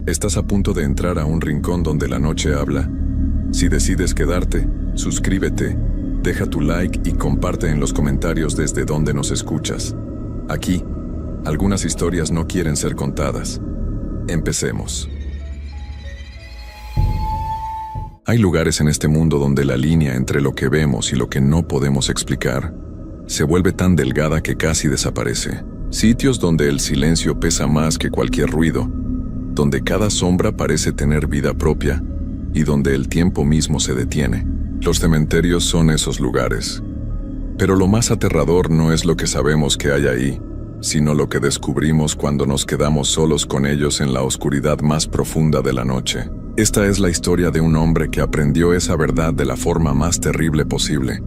Estás a punto de entrar a un rincón donde la noche habla. Si decides quedarte, suscríbete, deja tu like y comparte en los comentarios desde donde nos escuchas. Aquí, algunas historias no quieren ser contadas. Empecemos. Hay lugares en este mundo donde la línea entre lo que vemos y lo que no podemos explicar se vuelve tan delgada que casi desaparece. Sitios donde el silencio pesa más que cualquier ruido, donde cada sombra parece tener vida propia y donde el tiempo mismo se detiene. Los cementerios son esos lugares. Pero lo más aterrador no es lo que sabemos que hay ahí, sino lo que descubrimos cuando nos quedamos solos con ellos en la oscuridad más profunda de la noche. Esta es la historia de un hombre que aprendió esa verdad de la forma más terrible posible,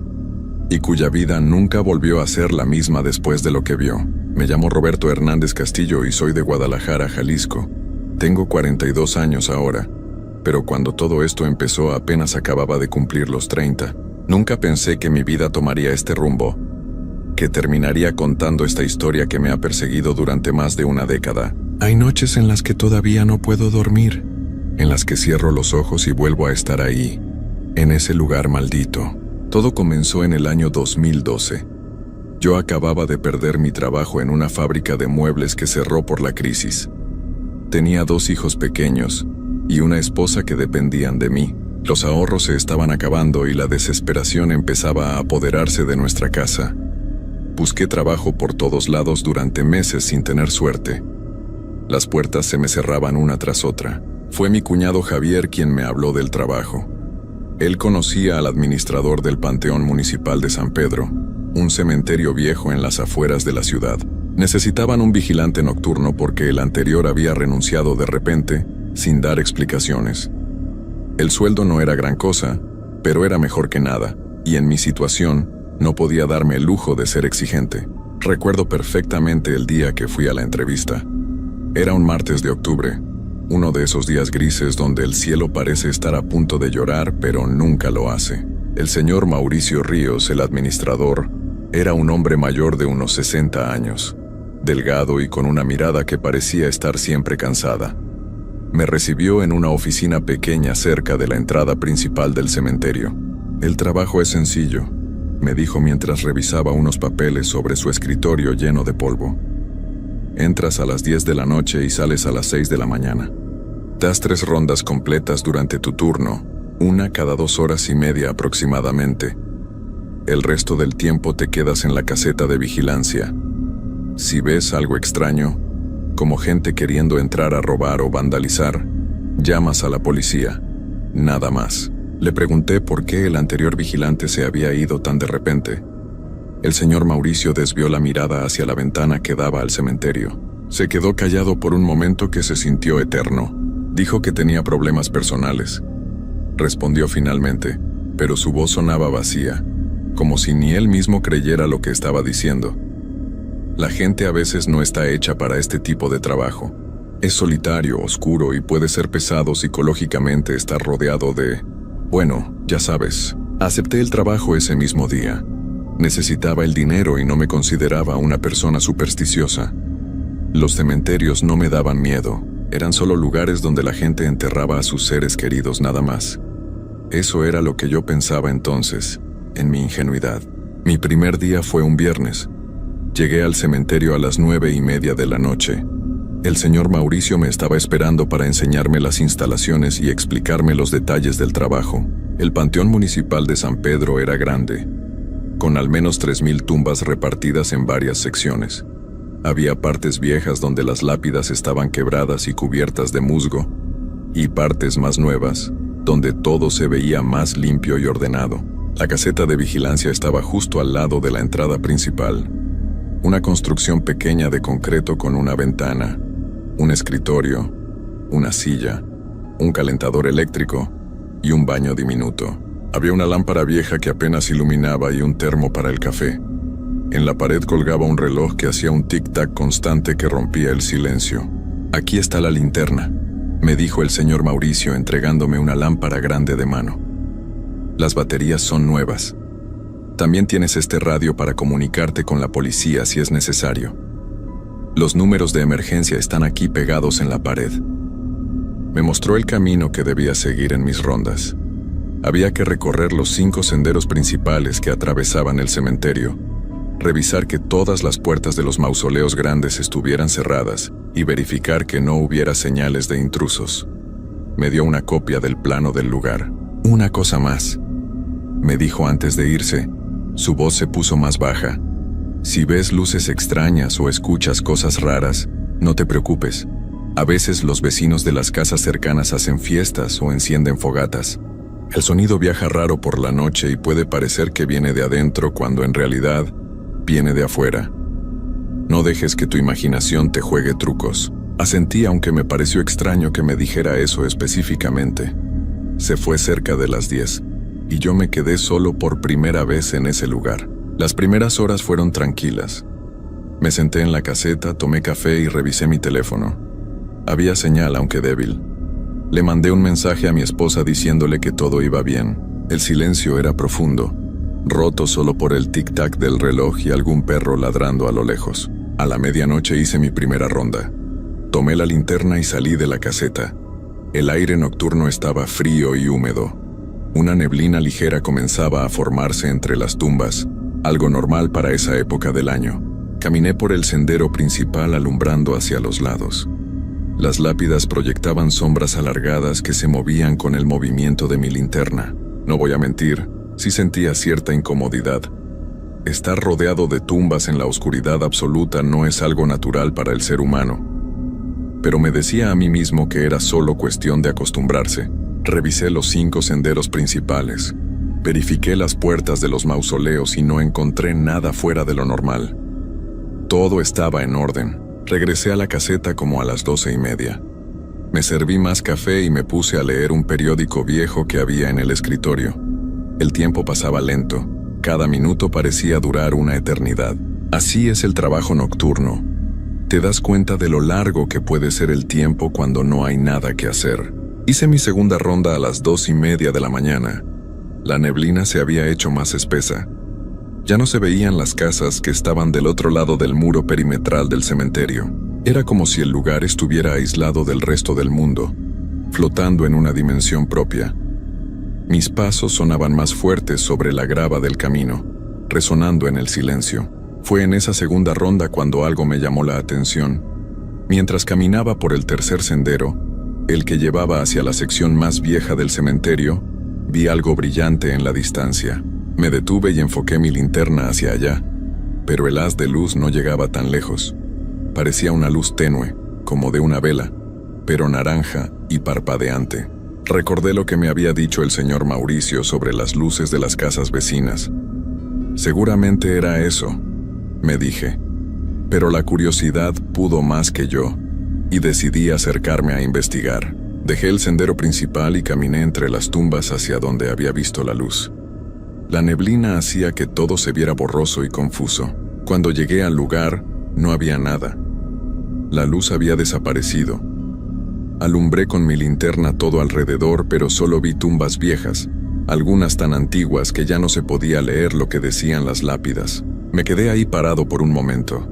y cuya vida nunca volvió a ser la misma después de lo que vio. Me llamo Roberto Hernández Castillo y soy de Guadalajara, Jalisco. Tengo 42 años ahora, pero cuando todo esto empezó apenas acababa de cumplir los 30. Nunca pensé que mi vida tomaría este rumbo, que terminaría contando esta historia que me ha perseguido durante más de una década. Hay noches en las que todavía no puedo dormir, en las que cierro los ojos y vuelvo a estar ahí, en ese lugar maldito. Todo comenzó en el año 2012. Yo acababa de perder mi trabajo en una fábrica de muebles que cerró por la crisis. Tenía 2 hijos pequeños y una esposa que dependían de mí. Los ahorros se estaban acabando y la desesperación empezaba a apoderarse de nuestra casa. Busqué trabajo por todos lados durante meses sin tener suerte. Las puertas se me cerraban una tras otra. Fue mi cuñado Javier quien me habló del trabajo. Él conocía al administrador del Panteón Municipal de San Pedro, un cementerio viejo en las afueras de la ciudad. Necesitaban un vigilante nocturno porque el anterior había renunciado de repente, sin dar explicaciones. El sueldo no era gran cosa, pero era mejor que nada, y en mi situación no podía darme el lujo de ser exigente. Recuerdo perfectamente el día que fui a la entrevista. Era un martes de octubre, uno de esos días grises donde el cielo parece estar a punto de llorar, pero nunca lo hace. El señor Mauricio Ríos, el administrador, era un hombre mayor de unos 60 años, delgado y con una mirada que parecía estar siempre cansada. Me recibió en una oficina pequeña cerca de la entrada principal del cementerio. El trabajo es sencillo, me dijo mientras revisaba unos papeles sobre su escritorio lleno de polvo. Entras a las 10 de la noche y sales a las 6 de la mañana. Das 3 rondas completas durante tu turno, una cada 2 horas y media aproximadamente. El resto del tiempo te quedas en la caseta de vigilancia. Si ves algo extraño, como gente queriendo entrar a robar o vandalizar, llamas a la policía. Nada más. Le pregunté por qué el anterior vigilante se había ido tan de repente. El señor Mauricio desvió la mirada hacia la ventana que daba al cementerio. Se quedó callado por un momento que se sintió eterno. Dijo que tenía problemas personales. Respondió finalmente, pero su voz sonaba vacía, como si ni él mismo creyera lo que estaba diciendo. La gente a veces no está hecha para este tipo de trabajo. Es solitario, oscuro y puede ser pesado psicológicamente estar rodeado de... Bueno, ya sabes, acepté el trabajo ese mismo día. Necesitaba el dinero y no me consideraba una persona supersticiosa. Los cementerios no me daban miedo, eran solo lugares donde la gente enterraba a sus seres queridos nada más. Eso era lo que yo pensaba entonces, en mi ingenuidad. Mi primer día fue un viernes. Llegué al cementerio a las 9:30 de la noche. El señor Mauricio me estaba esperando para enseñarme las instalaciones y explicarme los detalles del trabajo. El Panteón Municipal de San Pedro era grande, con al menos 3000 tumbas repartidas en varias secciones. Había partes viejas donde las lápidas estaban quebradas y cubiertas de musgo, y partes más nuevas, donde todo se veía más limpio y ordenado. La caseta de vigilancia estaba justo al lado de la entrada principal. Una construcción pequeña de concreto con una ventana, un escritorio, una silla, un calentador eléctrico y un baño diminuto. Había una lámpara vieja que apenas iluminaba y un termo para el café. En la pared colgaba un reloj que hacía un tic-tac constante que rompía el silencio. «Aquí está la linterna», me dijo el señor Mauricio entregándome una lámpara grande de mano. «Las baterías son nuevas. También tienes este radio para comunicarte con la policía si es necesario. Los números de emergencia están aquí pegados en la pared». Me mostró el camino que debía seguir en mis rondas. Había que recorrer los 5 senderos principales que atravesaban el cementerio, revisar que todas las puertas de los mausoleos grandes estuvieran cerradas y verificar que no hubiera señales de intrusos. Me dio una copia del plano del lugar. «Una cosa más», me dijo antes de irse. Su voz se puso más baja. «Si ves luces extrañas o escuchas cosas raras, no te preocupes. A veces los vecinos de las casas cercanas hacen fiestas o encienden fogatas. El sonido viaja raro por la noche y puede parecer que viene de adentro cuando en realidad viene de afuera. No dejes que tu imaginación te juegue trucos». Asentí, aunque me pareció extraño que me dijera eso específicamente. Se fue cerca de las 10, y yo me quedé solo por primera vez en ese lugar. Las primeras horas fueron tranquilas. Me senté en la caseta, tomé café y revisé mi teléfono. Había señal, aunque débil. Le mandé un mensaje a mi esposa diciéndole que todo iba bien. El silencio era profundo, roto solo por el tic-tac del reloj y algún perro ladrando a lo lejos. A la medianoche hice mi primera ronda. Tomé la linterna y salí de la caseta. El aire nocturno estaba frío y húmedo. Una neblina ligera comenzaba a formarse entre las tumbas, algo normal para esa época del año. Caminé por el sendero principal alumbrando hacia los lados. Las lápidas proyectaban sombras alargadas que se movían con el movimiento de mi linterna. No voy a mentir, sí sentía cierta incomodidad. Estar rodeado de tumbas en la oscuridad absoluta no es algo natural para el ser humano. Pero me decía a mí mismo que era solo cuestión de acostumbrarse. Revisé los 5 senderos principales. Verifiqué las puertas de los mausoleos y no encontré nada fuera de lo normal. Todo estaba en orden. Regresé a la caseta como a las 12:30. Me serví más café y me puse a leer un periódico viejo que había en el escritorio. El tiempo pasaba lento. Cada minuto parecía durar una eternidad. Así es el trabajo nocturno. Te das cuenta de lo largo que puede ser el tiempo cuando no hay nada que hacer. Hice mi segunda ronda a las 2:30 de la mañana. La neblina se había hecho más espesa. Ya no se veían las casas que estaban del otro lado del muro perimetral del cementerio. Era como si el lugar estuviera aislado del resto del mundo, flotando en una dimensión propia. Mis pasos sonaban más fuertes sobre la grava del camino, resonando en el silencio. Fue en esa segunda ronda cuando algo me llamó la atención. Mientras caminaba por el tercer sendero, el que llevaba hacia la sección más vieja del cementerio, vi algo brillante en la distancia. Me detuve y enfoqué mi linterna hacia allá, pero el haz de luz no llegaba tan lejos. Parecía una luz tenue, como de una vela, pero naranja y parpadeante. Recordé lo que me había dicho el señor Mauricio sobre las luces de las casas vecinas. Seguramente era eso, me dije, pero la curiosidad pudo más que yo, y decidí acercarme a investigar. Dejé el sendero principal y caminé entre las tumbas hacia donde había visto la luz. La neblina hacía que todo se viera borroso y confuso. Cuando llegué al lugar, no había nada. La luz había desaparecido. Alumbré con mi linterna todo alrededor, pero solo vi tumbas viejas, algunas tan antiguas que ya no se podía leer lo que decían las lápidas. Me quedé ahí parado por un momento,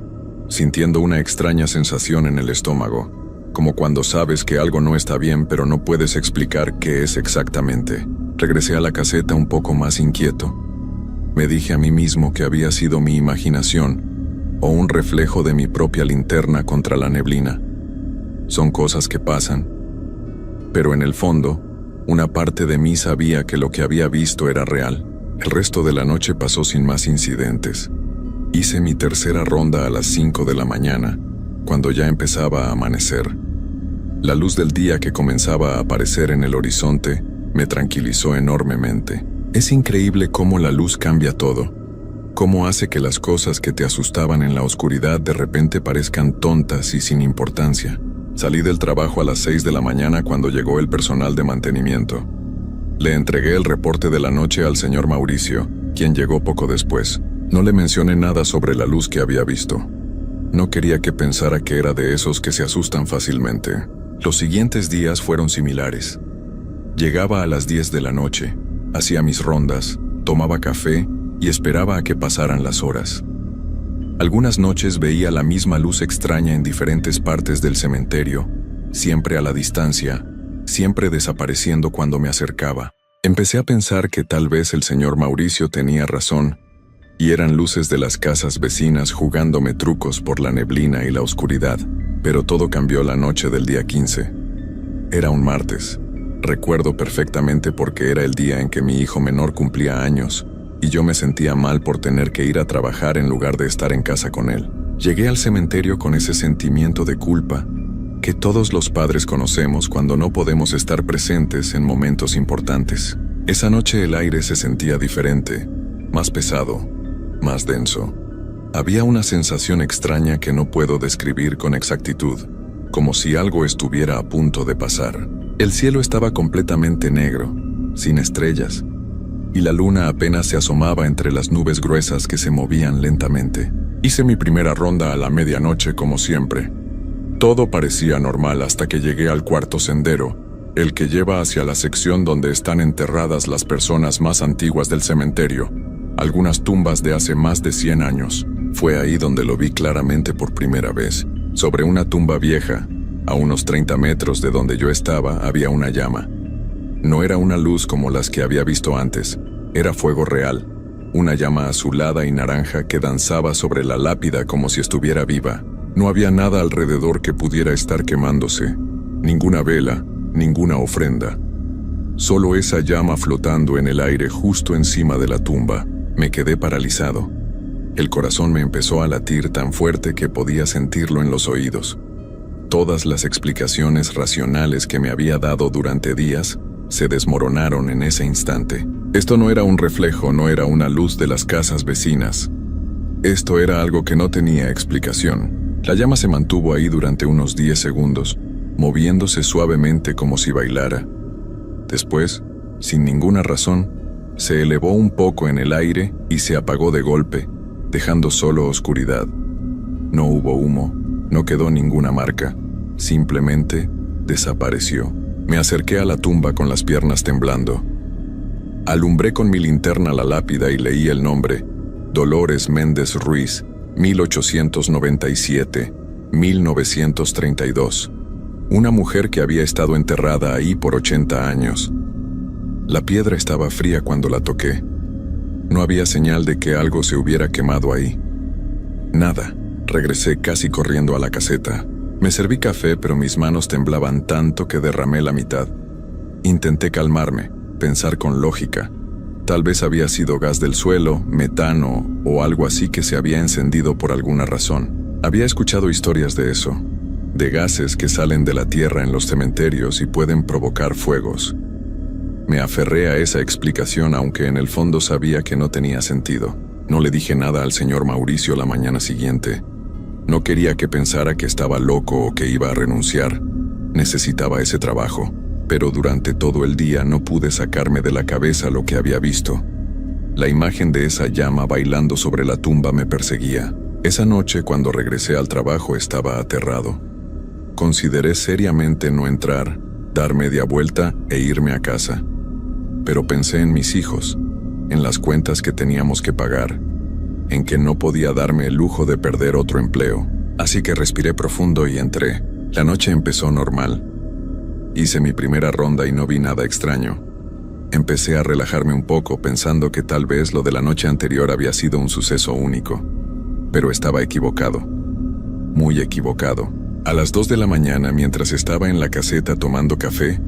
sintiendo una extraña sensación en el estómago, como cuando sabes que algo no está bien pero no puedes explicar qué es exactamente. Regresé a la caseta un poco más inquieto. Me dije a mí mismo que había sido mi imaginación o un reflejo de mi propia linterna contra la neblina. Son cosas que pasan. Pero en el fondo, una parte de mí sabía que lo que había visto era real. El resto de la noche pasó sin más incidentes. Hice mi tercera ronda a las 5 de la mañana, cuando ya empezaba a amanecer. La luz del día que comenzaba a aparecer en el horizonte me tranquilizó enormemente. Es increíble cómo la luz cambia todo, cómo hace que las cosas que te asustaban en la oscuridad de repente parezcan tontas y sin importancia. Salí del trabajo a las 6 de la mañana cuando llegó el personal de mantenimiento. Le entregué el reporte de la noche al señor Mauricio, quien llegó poco después. No le mencioné nada sobre la luz que había visto. No quería que pensara que era de esos que se asustan fácilmente. Los siguientes días fueron similares. Llegaba a las 10 de la noche, hacía mis rondas, tomaba café y esperaba a que pasaran las horas. Algunas noches veía la misma luz extraña en diferentes partes del cementerio, siempre a la distancia, siempre desapareciendo cuando me acercaba. Empecé a pensar que tal vez el señor Mauricio tenía razón, y eran luces de las casas vecinas jugándome trucos por la neblina y la oscuridad. Pero todo cambió la noche del día 15. Era un martes. Recuerdo perfectamente porque era el día en que mi hijo menor cumplía años, y yo me sentía mal por tener que ir a trabajar en lugar de estar en casa con él. Llegué al cementerio con ese sentimiento de culpa que todos los padres conocemos cuando no podemos estar presentes en momentos importantes. Esa noche el aire se sentía diferente, más pesado, más denso. Había una sensación extraña que no puedo describir con exactitud, como si algo estuviera a punto de pasar. El cielo estaba completamente negro, sin estrellas, y la luna apenas se asomaba entre las nubes gruesas que se movían lentamente. Hice mi primera ronda a la medianoche como siempre. Todo parecía normal hasta que llegué al cuarto sendero, el que lleva hacia la sección donde están enterradas las personas más antiguas del cementerio, algunas tumbas de hace más de 100 años. Fue ahí donde lo vi claramente por primera vez. Sobre una tumba vieja, a unos 30 metros de donde yo estaba, había una llama. No era una luz como las que había visto antes, era fuego real, una llama azulada y naranja que danzaba sobre la lápida como si estuviera viva. No había nada alrededor que pudiera estar quemándose, ninguna vela, ninguna ofrenda. Solo esa llama flotando en el aire justo encima de la tumba. Me quedé paralizado. El corazón me empezó a latir tan fuerte que podía sentirlo en los oídos. Todas las explicaciones racionales que me había dado durante días se desmoronaron en ese instante. Esto no era un reflejo, no era una luz de las casas vecinas. Esto era algo que no tenía explicación. La llama se mantuvo ahí durante unos 10 segundos, moviéndose suavemente como si bailara. Después, sin ninguna razón, se elevó un poco en el aire y se apagó de golpe, dejando solo oscuridad. No hubo humo, no quedó ninguna marca, simplemente desapareció. Me acerqué a la tumba con las piernas temblando. Alumbré con mi linterna la lápida y leí el nombre: Dolores Méndez Ruiz, 1897-1932. Una mujer que había estado enterrada ahí por 80 años. La piedra estaba fría cuando la toqué. No había señal de que algo se hubiera quemado ahí. Nada. Regresé casi corriendo a la caseta. Me serví café, pero mis manos temblaban tanto que derramé la mitad. Intenté calmarme, pensar con lógica. Tal vez había sido gas del suelo, metano o algo así que se había encendido por alguna razón. Había escuchado historias de eso, de gases que salen de la tierra en los cementerios y pueden provocar fuegos. Me aferré a esa explicación aunque en el fondo sabía que no tenía sentido. No le dije nada al señor Mauricio la mañana siguiente. No quería que pensara que estaba loco o que iba a renunciar. Necesitaba ese trabajo, pero durante todo el día no pude sacarme de la cabeza lo que había visto. La imagen de esa llama bailando sobre la tumba me perseguía. Esa noche, cuando regresé al trabajo, estaba aterrado. Consideré seriamente no entrar, dar media vuelta e irme a casa. Pero pensé en mis hijos, en las cuentas que teníamos que pagar, en que no podía darme el lujo de perder otro empleo. Así que respiré profundo y entré. La noche empezó normal. Hice mi primera ronda y no vi nada extraño. Empecé a relajarme un poco pensando que tal vez lo de la noche anterior había sido un suceso único. Pero estaba equivocado. Muy equivocado. A las 2 de la mañana, mientras estaba en la caseta tomando café,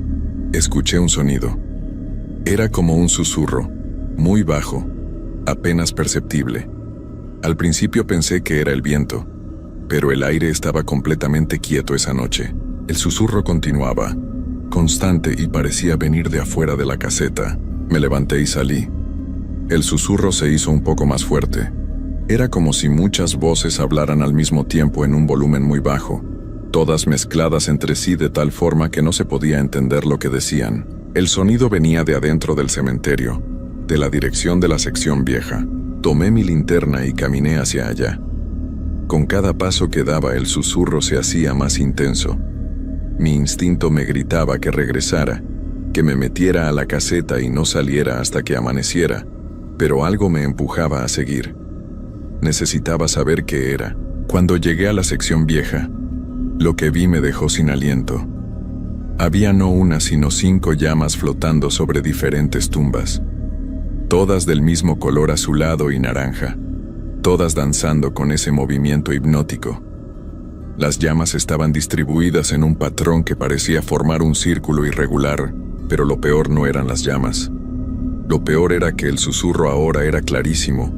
escuché un sonido. Era como un susurro, muy bajo, apenas perceptible. Al principio pensé que era el viento, pero el aire estaba completamente quieto esa noche. El susurro continuaba, constante y parecía venir de afuera de la caseta. Me levanté y salí. El susurro se hizo un poco más fuerte. Era como si muchas voces hablaran al mismo tiempo en un volumen muy bajo, todas mezcladas entre sí de tal forma que no se podía entender lo que decían. El sonido venía de adentro del cementerio, de la dirección de la sección vieja. Tomé mi linterna y caminé hacia allá. Con cada paso que daba, el susurro se hacía más intenso. Mi instinto me gritaba que regresara, que me metiera a la caseta y no saliera hasta que amaneciera, pero algo me empujaba a seguir. Necesitaba saber qué era. Cuando llegué a la sección vieja, lo que vi me dejó sin aliento. Había no una sino 5 llamas flotando sobre diferentes tumbas, todas del mismo color azulado y naranja, todas danzando con ese movimiento hipnótico. Las llamas estaban distribuidas en un patrón que parecía formar un círculo irregular, pero lo peor no eran las llamas. Lo peor era que el susurro ahora era clarísimo,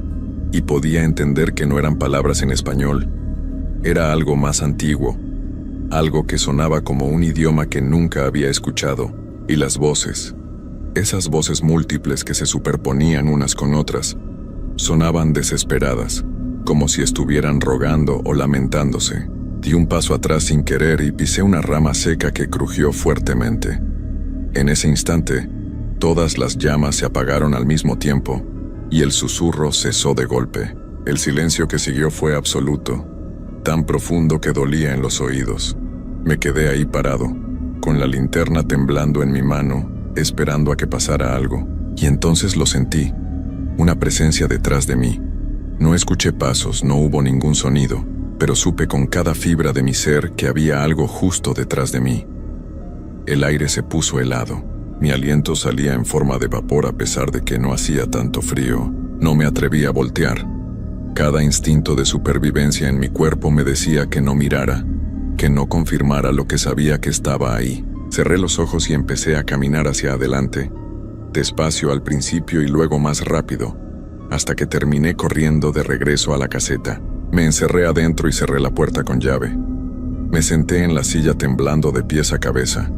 y podía entender que no eran palabras en español. Era algo más antiguo, algo que sonaba como un idioma que nunca había escuchado, y las voces, esas voces múltiples que se superponían unas con otras, sonaban desesperadas, como si estuvieran rogando o lamentándose. Di un paso atrás sin querer y pisé una rama seca que crujió fuertemente. En ese instante, todas las llamas se apagaron al mismo tiempo, y el susurro cesó de golpe. El silencio que siguió fue absoluto, tan profundo que dolía en los oídos. Me quedé ahí parado, con la linterna temblando en mi mano, esperando a que pasara algo, y entonces lo sentí, una presencia detrás de mí. No escuché pasos, no hubo ningún sonido, pero supe con cada fibra de mi ser que había algo justo detrás de mí. El aire se puso helado, mi aliento salía en forma de vapor a pesar de que no hacía tanto frío. No me atreví a voltear. Cada instinto de supervivencia en mi cuerpo me decía que no mirara, que no confirmara lo que sabía que estaba ahí. Cerré los ojos y empecé a caminar hacia adelante, despacio al principio y luego más rápido, hasta que terminé corriendo de regreso a la caseta. Me encerré adentro y cerré la puerta con llave. Me senté en la silla temblando de pies a cabeza,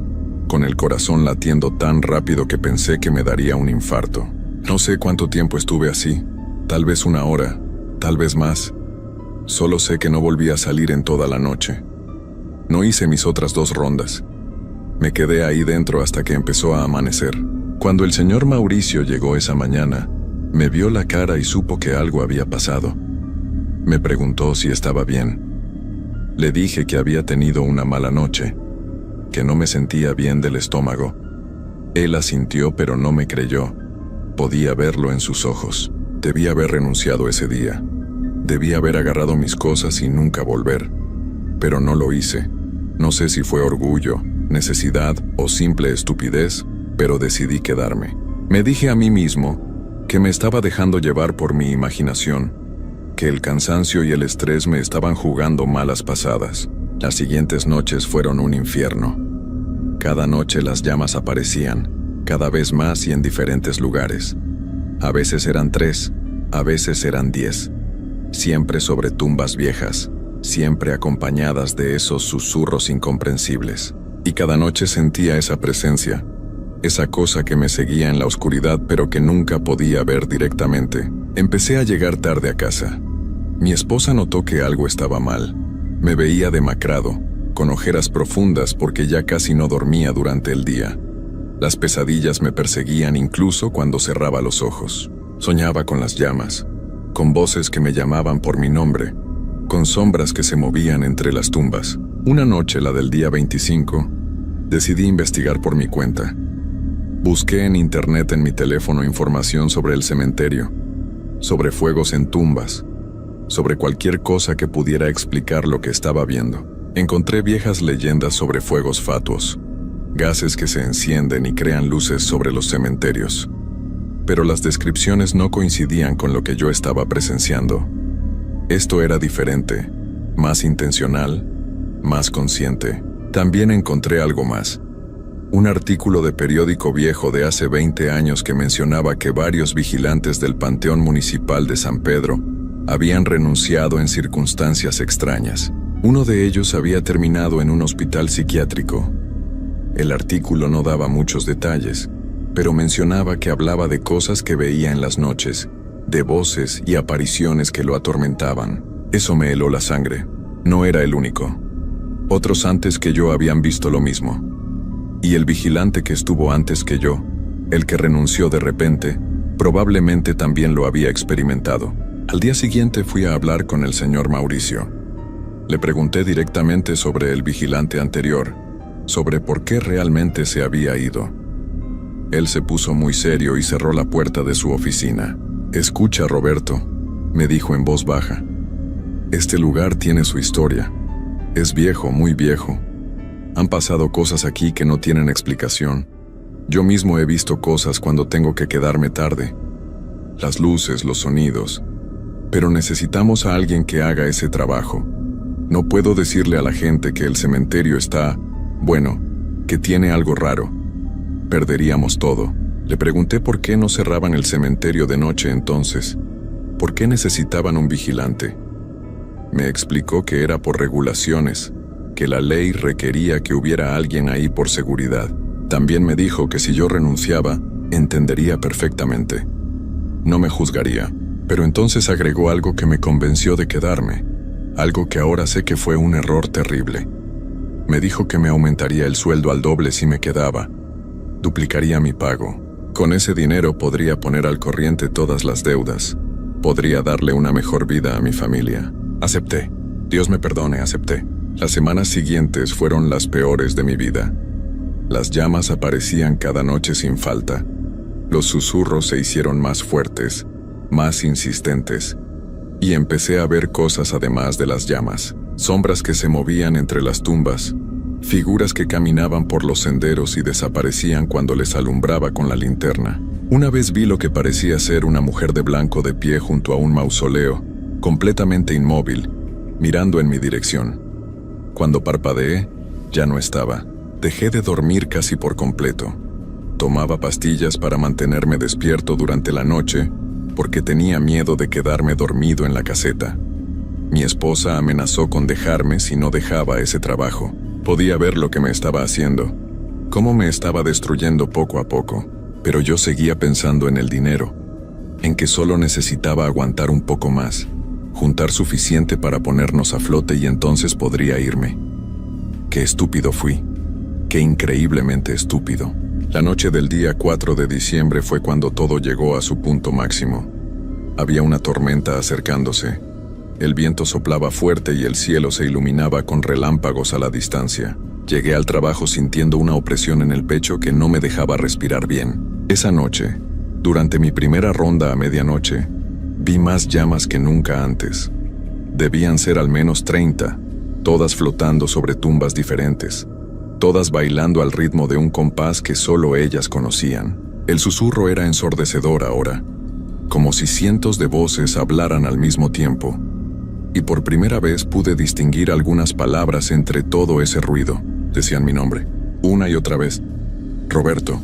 con el corazón latiendo tan rápido que pensé que me daría un infarto. No sé cuánto tiempo estuve así, tal vez 1 hora, tal vez más. Solo sé que no volví a salir en toda la noche. No hice mis otras 2 rondas. Me quedé ahí dentro hasta que empezó a amanecer. Cuando el señor Mauricio llegó esa mañana, me vio la cara y supo que algo había pasado. Me preguntó si estaba bien. Le dije que había tenido una mala noche, que no me sentía bien del estómago. Él asintió, pero no me creyó. Podía verlo en sus ojos. Debía haber renunciado ese día. Debía haber agarrado mis cosas y nunca volver. Pero no lo hice. No sé si fue orgullo, necesidad o simple estupidez, pero decidí quedarme. Me dije a mí mismo que me estaba dejando llevar por mi imaginación, que el cansancio y el estrés me estaban jugando malas pasadas. Las siguientes noches fueron un infierno. Cada noche las llamas aparecían, cada vez más y en diferentes lugares. A veces eran 3, a veces eran 10. Siempre sobre tumbas viejas, siempre acompañadas de esos susurros incomprensibles. Y cada noche sentía esa presencia, esa cosa que me seguía en la oscuridad pero que nunca podía ver directamente. Empecé a llegar tarde a casa. Mi esposa notó que algo estaba mal. Me veía demacrado, con ojeras profundas porque ya casi no dormía durante el día. Las pesadillas me perseguían incluso cuando cerraba los ojos. Soñaba con las llamas, con voces que me llamaban por mi nombre, con sombras que se movían entre las tumbas. Una noche, la del día 25, decidí investigar por mi cuenta. Busqué en internet en mi teléfono información sobre el cementerio, sobre fuegos en tumbas, sobre cualquier cosa que pudiera explicar lo que estaba viendo. Encontré viejas leyendas sobre fuegos fatuos, gases que se encienden y crean luces sobre los cementerios. Pero las descripciones no coincidían con lo que yo estaba presenciando. Esto era diferente, más intencional, más consciente. También encontré algo más. Un artículo de periódico viejo de hace 20 años que mencionaba que varios vigilantes del Panteón Municipal de San Pedro habían renunciado en circunstancias extrañas. Uno de ellos había terminado en un hospital psiquiátrico. El artículo no daba muchos detalles, pero mencionaba que hablaba de cosas que veía en las noches, de voces y apariciones que lo atormentaban. Eso me heló la sangre. No era el único. Otros antes que yo habían visto lo mismo. Y el vigilante que estuvo antes que yo, el que renunció de repente, probablemente también lo había experimentado. Al día siguiente fui a hablar con el señor Mauricio. Le pregunté directamente sobre el vigilante anterior, sobre por qué realmente se había ido. Él se puso muy serio y cerró la puerta de su oficina. «Escucha, Roberto», me dijo en voz baja. «Este lugar tiene su historia. Es viejo, muy viejo. Han pasado cosas aquí que no tienen explicación. Yo mismo he visto cosas cuando tengo que quedarme tarde. Las luces, los sonidos. Pero necesitamos a alguien que haga ese trabajo. No puedo decirle a la gente que el cementerio está, bueno, que tiene algo raro. Perderíamos todo. Le pregunté por qué no cerraban el cementerio de noche entonces. ¿Por qué necesitaban un vigilante? Me explicó que era por regulaciones, que la ley requería que hubiera alguien ahí por seguridad. También me dijo que si yo renunciaba, entendería perfectamente. No me juzgaría, pero entonces agregó algo que me convenció de quedarme, algo que ahora sé que fue un error terrible. Me dijo que me aumentaría el sueldo al doble si me quedaba, duplicaría mi pago. Con ese dinero podría poner al corriente todas las deudas, podría darle una mejor vida a mi familia. Acepté. Dios me perdone, acepté. Las semanas siguientes fueron las peores de mi vida. Las llamas aparecían cada noche sin falta. Los susurros se hicieron más fuertes, más insistentes, y empecé a ver cosas además de las llamas. Sombras que se movían entre las tumbas, figuras que caminaban por los senderos y desaparecían cuando les alumbraba con la linterna. Una vez vi lo que parecía ser una mujer de blanco de pie junto a un mausoleo, completamente inmóvil, mirando en mi dirección. Cuando parpadeé, ya no estaba. Dejé de dormir casi por completo. Tomaba pastillas para mantenerme despierto durante la noche, porque tenía miedo de quedarme dormido en la caseta. Mi esposa amenazó con dejarme si no dejaba ese trabajo. Podía ver lo que me estaba haciendo, cómo me estaba destruyendo poco a poco, pero yo seguía pensando en el dinero, en que solo necesitaba aguantar un poco más, juntar suficiente para ponernos a flote y entonces podría irme. Qué estúpido fui, qué increíblemente estúpido. La noche del día 4 de diciembre fue cuando todo llegó a su punto máximo. Había una tormenta acercándose. El viento soplaba fuerte y el cielo se iluminaba con relámpagos a la distancia. Llegué al trabajo sintiendo una opresión en el pecho que no me dejaba respirar bien. Esa noche, durante mi primera ronda a medianoche, vi más llamas que nunca antes. Debían ser al menos 30, todas flotando sobre tumbas diferentes, todas bailando al ritmo de un compás que solo ellas conocían. El susurro era ensordecedor ahora, como si cientos de voces hablaran al mismo tiempo, y por primera vez pude distinguir algunas palabras entre todo ese ruido. Decían mi nombre, una y otra vez. Roberto,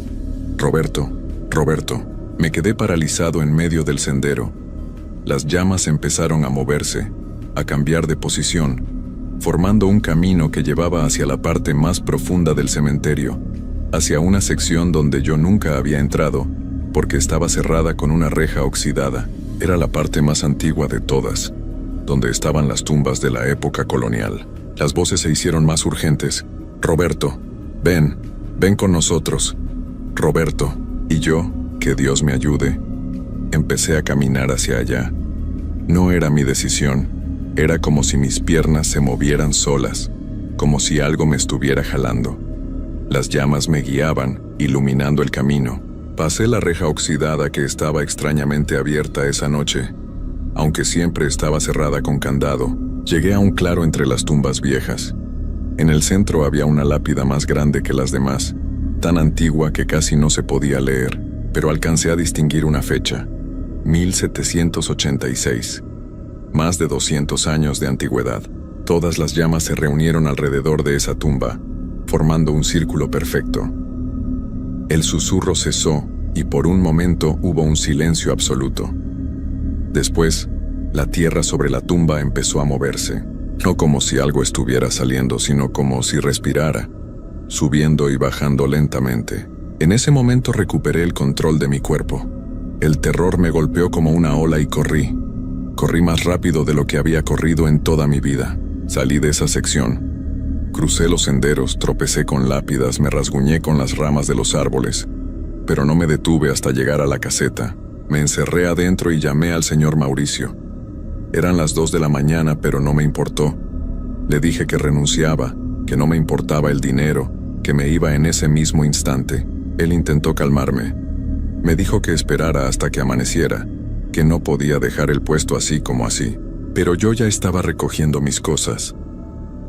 Roberto, Roberto. Me quedé paralizado en medio del sendero. Las llamas empezaron a moverse, a cambiar de posición, formando un camino que llevaba hacia la parte más profunda del cementerio, hacia una sección donde yo nunca había entrado, porque estaba cerrada con una reja oxidada. Era la parte más antigua de todas, donde estaban las tumbas de la época colonial. Las voces se hicieron más urgentes. Roberto, ven con nosotros. Roberto, y yo, que Dios me ayude, empecé a caminar hacia allá. No era mi decisión, era como si mis piernas se movieran solas, como si algo me estuviera jalando. Las llamas me guiaban, iluminando el camino. Pasé la reja oxidada que estaba extrañamente abierta esa noche, aunque siempre estaba cerrada con candado. Llegué a un claro entre las tumbas viejas. En el centro había una lápida más grande que las demás, tan antigua que casi no se podía leer, pero alcancé a distinguir una fecha: 1786. Más de 200 años de antigüedad. Todas las llamas se reunieron alrededor de esa tumba, formando un círculo perfecto. El susurro cesó y por un momento hubo un silencio absoluto. Después, la tierra sobre la tumba empezó a moverse, no como si algo estuviera saliendo, sino como si respirara, subiendo y bajando lentamente. En ese momento recuperé el control de mi cuerpo. El terror me golpeó como una ola y corrí. Corrí más rápido de lo que había corrido en toda mi vida. Salí de esa sección. Crucé los senderos, tropecé con lápidas, me rasguñé con las ramas de los árboles, pero no me detuve hasta llegar a la caseta. Me encerré adentro y llamé al señor Mauricio. Eran las 2 de la mañana, pero no me importó. Le dije que renunciaba, que no me importaba el dinero, que me iba en ese mismo instante. Él intentó calmarme. Me dijo que esperara hasta que amaneciera, que no podía dejar el puesto así como así. Pero yo ya estaba recogiendo mis cosas.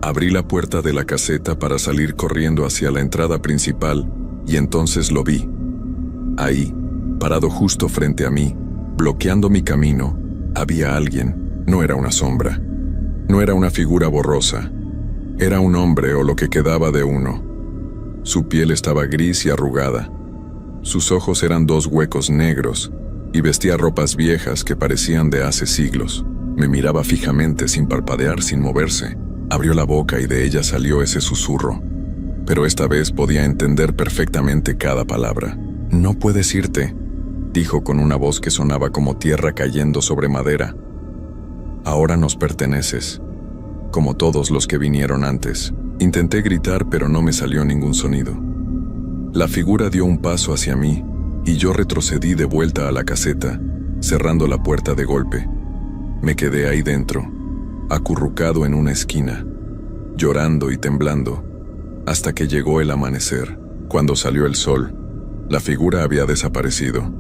Abrí la puerta de la caseta para salir corriendo hacia la entrada principal y entonces lo vi. Ahí, parado justo frente a mí, bloqueando mi camino, había alguien. No era una sombra. No era una figura borrosa. Era un hombre o lo que quedaba de uno. Su piel estaba gris y arrugada. Sus ojos eran dos huecos negros y vestía ropas viejas que parecían de hace siglos. Me miraba fijamente sin parpadear, sin moverse. Abrió la boca y de ella salió ese susurro. Pero esta vez podía entender perfectamente cada palabra. «No puedes irte», dijo con una voz que sonaba como tierra cayendo sobre madera. «Ahora nos perteneces, como todos los que vinieron antes». Intenté gritar, pero no me salió ningún sonido. La figura dio un paso hacia mí y yo retrocedí de vuelta a la caseta, cerrando la puerta de golpe. Me quedé ahí dentro, acurrucado en una esquina, llorando y temblando, hasta que llegó el amanecer. Cuando salió el sol, la figura había desaparecido.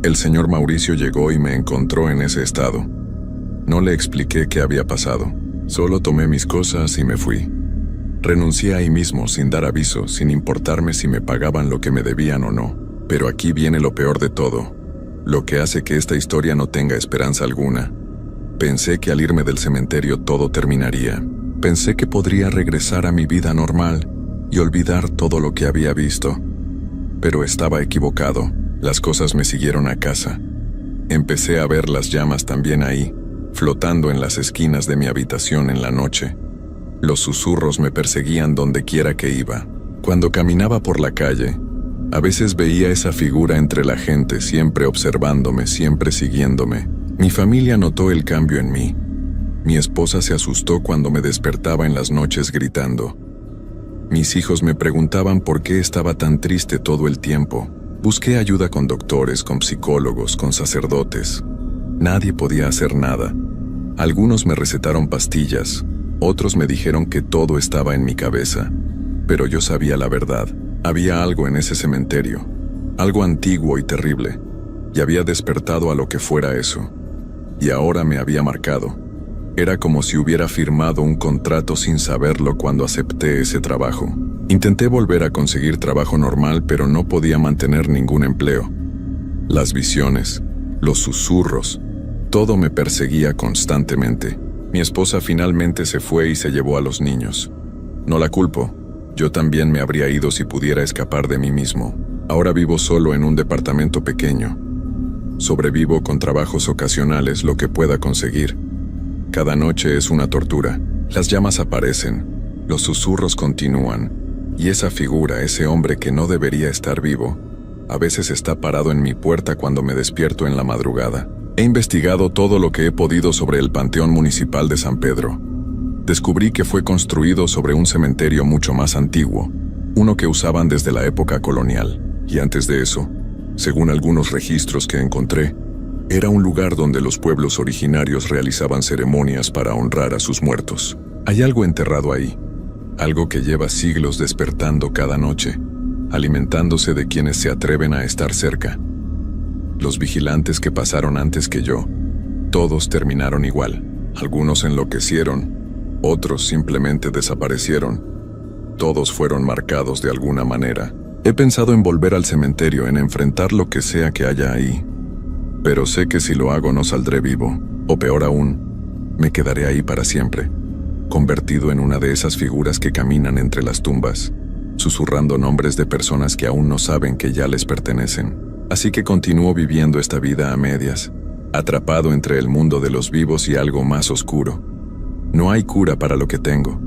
El señor Mauricio llegó y me encontró en ese estado. No le expliqué qué había pasado, solo tomé mis cosas y me fui. Renuncié ahí mismo sin dar aviso, sin importarme si me pagaban lo que me debían o no. Pero aquí viene lo peor de todo, lo que hace que esta historia no tenga esperanza alguna. Pensé que al irme del cementerio todo terminaría. Pensé que podría regresar a mi vida normal y olvidar todo lo que había visto. Pero estaba equivocado. Las cosas me siguieron a casa. Empecé a ver las llamas también ahí, flotando en las esquinas de mi habitación en la noche. Los susurros me perseguían donde quiera que iba. Cuando caminaba por la calle, a veces veía esa figura entre la gente, siempre observándome, siempre siguiéndome. Mi familia notó el cambio en mí. Mi esposa se asustó cuando me despertaba en las noches gritando. Mis hijos me preguntaban por qué estaba tan triste todo el tiempo. Busqué ayuda con doctores, con psicólogos, con sacerdotes. Nadie podía hacer nada. Algunos me recetaron pastillas, otros me dijeron que todo estaba en mi cabeza. Pero yo sabía la verdad. Había algo en ese cementerio, algo antiguo y terrible, y había despertado a lo que fuera eso. Y ahora me había marcado. Era como si hubiera firmado un contrato sin saberlo cuando acepté ese trabajo. Intenté volver a conseguir trabajo normal, pero no podía mantener ningún empleo. Las visiones, los susurros, todo me perseguía constantemente. Mi esposa finalmente se fue y se llevó a los niños. No la culpo. Yo también me habría ido si pudiera escapar de mí mismo. Ahora vivo solo en un departamento pequeño. Sobrevivo con trabajos ocasionales, lo que pueda conseguir. Cada noche es una tortura. Las llamas aparecen, los susurros continúan, y esa figura, ese hombre que no debería estar vivo, a veces está parado en mi puerta cuando me despierto en la madrugada. He investigado todo lo que he podido sobre el Panteón Municipal de San Pedro. Descubrí que fue construido sobre un cementerio mucho más antiguo, uno que usaban desde la época colonial, y antes de eso, según algunos registros que encontré, era un lugar donde los pueblos originarios realizaban ceremonias para honrar a sus muertos. Hay algo enterrado ahí, algo que lleva siglos despertando cada noche, alimentándose de quienes se atreven a estar cerca. Los vigilantes que pasaron antes que yo, todos terminaron igual. Algunos enloquecieron, otros simplemente desaparecieron. Todos fueron marcados de alguna manera. He pensado en volver al cementerio, en enfrentar lo que sea que haya ahí. Pero sé que si lo hago no saldré vivo, o peor aún, me quedaré ahí para siempre, convertido en una de esas figuras que caminan entre las tumbas, susurrando nombres de personas que aún no saben que ya les pertenecen. Así que continúo viviendo esta vida a medias, atrapado entre el mundo de los vivos y algo más oscuro. No hay cura para lo que tengo,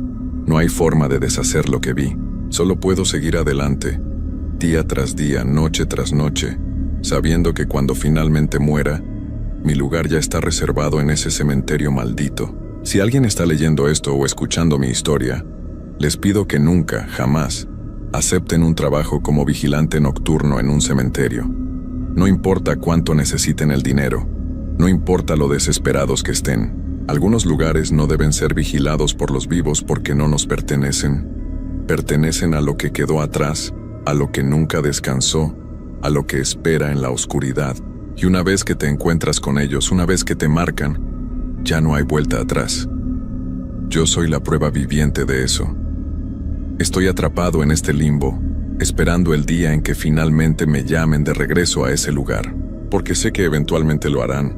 no hay forma de deshacer lo que vi. Solo puedo seguir adelante, día tras día, noche tras noche, sabiendo que cuando finalmente muera, mi lugar ya está reservado en ese cementerio maldito. Si alguien está leyendo esto o escuchando mi historia, les pido que nunca, jamás, acepten un trabajo como vigilante nocturno en un cementerio. No importa cuánto necesiten el dinero, no importa lo desesperados que estén. Algunos lugares no deben ser vigilados por los vivos porque no nos pertenecen. Pertenecen a lo que quedó atrás, a lo que nunca descansó, a lo que espera en la oscuridad. Y una vez que te encuentras con ellos, una vez que te marcan, ya no hay vuelta atrás. Yo soy la prueba viviente de eso. Estoy atrapado en este limbo, esperando el día en que finalmente me llamen de regreso a ese lugar, porque sé que eventualmente lo harán.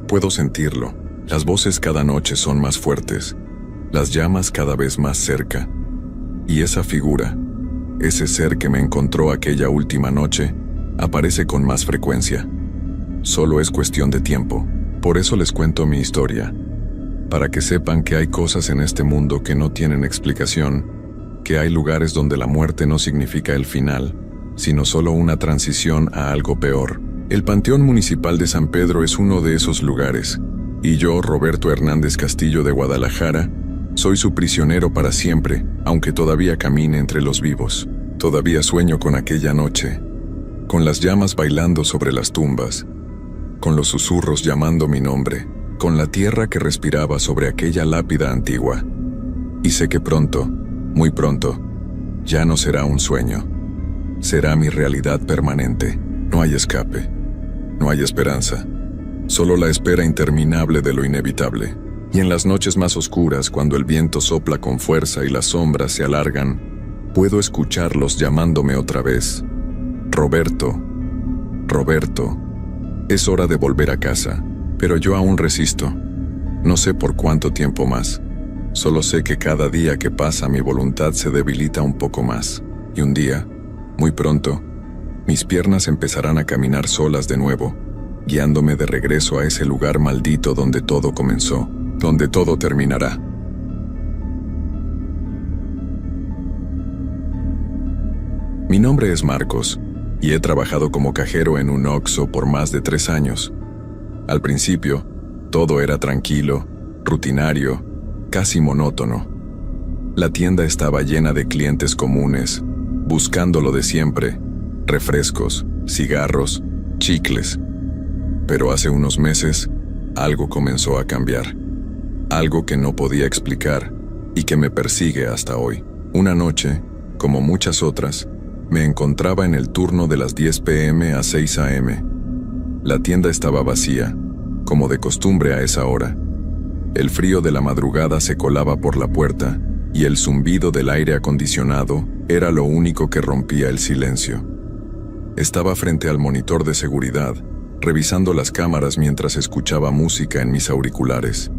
Puedo sentirlo. Las voces cada noche son más fuertes, las llamas cada vez más cerca. Y esa figura, ese ser que me encontró aquella última noche, aparece con más frecuencia. Solo es cuestión de tiempo. Por eso les cuento mi historia, para que sepan que hay cosas en este mundo que no tienen explicación, que hay lugares donde la muerte no significa el final, sino solo una transición a algo peor. El Panteón Municipal de San Pedro es uno de esos lugares, y yo, Roberto Hernández Castillo de Guadalajara, soy su prisionero para siempre, aunque todavía camine entre los vivos. Todavía sueño con aquella noche, con las llamas bailando sobre las tumbas, con los susurros llamando mi nombre, con la tierra que respiraba sobre aquella lápida antigua. Y sé que pronto, muy pronto, ya no será un sueño. Será mi realidad permanente. No hay escape, no hay esperanza, solo la espera interminable de lo inevitable. Y en las noches más oscuras, cuando el viento sopla con fuerza y las sombras se alargan, puedo escucharlos llamándome otra vez. Roberto, Roberto, es hora de volver a casa, pero yo aún resisto. No sé por cuánto tiempo más. Solo sé que cada día que pasa mi voluntad se debilita un poco más. Y un día, muy pronto, mis piernas empezarán a caminar solas de nuevo, guiándome de regreso a ese lugar maldito donde todo comenzó, donde todo terminará. Mi nombre es Marcos, y he trabajado como cajero en un Oxxo por más de 3 años. Al principio, todo era tranquilo, rutinario, casi monótono. La tienda estaba llena de clientes comunes, buscando lo de siempre: refrescos, cigarros, chicles. Pero hace unos meses, algo comenzó a cambiar. Algo que no podía explicar y que me persigue hasta hoy. Una noche, como muchas otras, me encontraba en el turno de las 10 p.m. a 6 a.m. La tienda estaba vacía, como de costumbre a esa hora. El frío de la madrugada se colaba por la puerta y el zumbido del aire acondicionado era lo único que rompía el silencio. Estaba frente al monitor de seguridad, revisando las cámaras mientras escuchaba música en mis auriculares.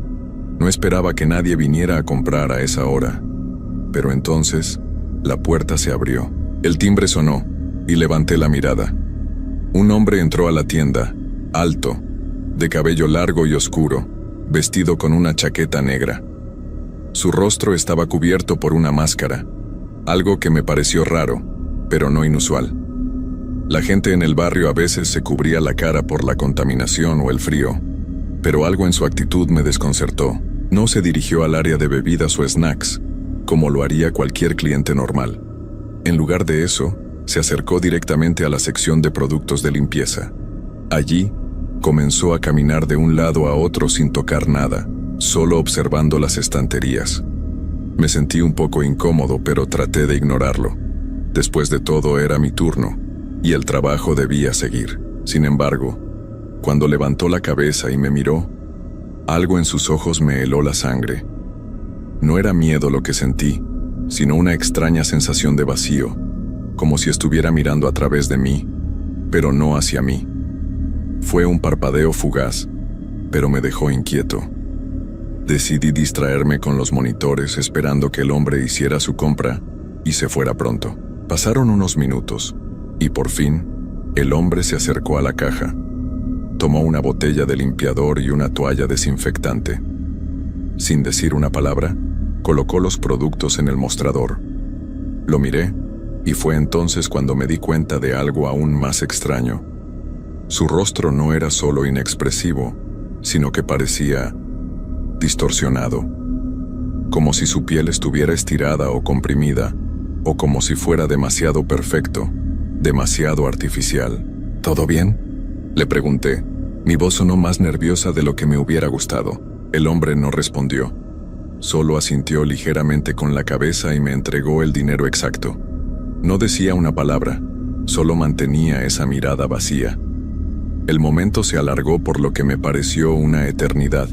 No esperaba que nadie viniera a comprar a esa hora, pero entonces la puerta se abrió. El timbre sonó y levanté la mirada. Un hombre entró a la tienda, alto, de cabello largo y oscuro, vestido con una chaqueta negra. Su rostro estaba cubierto por una máscara, algo que me pareció raro, pero no inusual. La gente en el barrio a veces se cubría la cara por la contaminación o el frío, pero algo en su actitud me desconcertó. No se dirigió al área de bebidas o snacks, como lo haría cualquier cliente normal. En lugar de eso, se acercó directamente a la sección de productos de limpieza. Allí, comenzó a caminar de un lado a otro sin tocar nada, solo observando las estanterías. Me sentí un poco incómodo, pero traté de ignorarlo. Después de todo, era mi turno, y el trabajo debía seguir. Sin embargo, cuando levantó la cabeza y me miró, algo en sus ojos me heló la sangre. No era miedo lo que sentí, sino una extraña sensación de vacío, como si estuviera mirando a través de mí, pero no hacia mí. Fue un parpadeo fugaz, pero me dejó inquieto. Decidí distraerme con los monitores esperando que el hombre hiciera su compra y se fuera pronto. Pasaron unos minutos, y por fin, el hombre se acercó a la caja. Tomó una botella de limpiador y una toalla desinfectante. Sin decir una palabra, colocó los productos en el mostrador. Lo miré, y fue entonces cuando me di cuenta de algo aún más extraño. Su rostro no era solo inexpresivo, sino que parecía distorsionado, como si su piel estuviera estirada o comprimida, o como si fuera demasiado perfecto, demasiado artificial. ¿Todo bien?, le pregunté. Mi voz sonó más nerviosa de lo que me hubiera gustado. El hombre no respondió. Solo asintió ligeramente con la cabeza y me entregó el dinero exacto. No decía una palabra, solo mantenía esa mirada vacía. El momento se alargó por lo que me pareció una eternidad,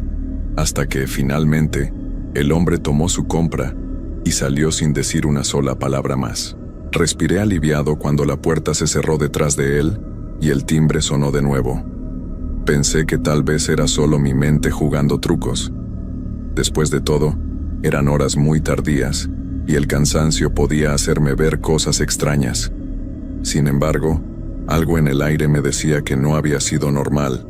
hasta que, finalmente, El hombre tomó su compra y salió sin decir una sola palabra más. Respiré aliviado cuando la puerta se cerró detrás de él y el timbre sonó de nuevo. Pensé que tal vez era solo mi mente jugando trucos. Después de todo, eran horas muy tardías y el cansancio podía hacerme ver cosas extrañas. Sin embargo, algo en el aire me decía que no había sido normal.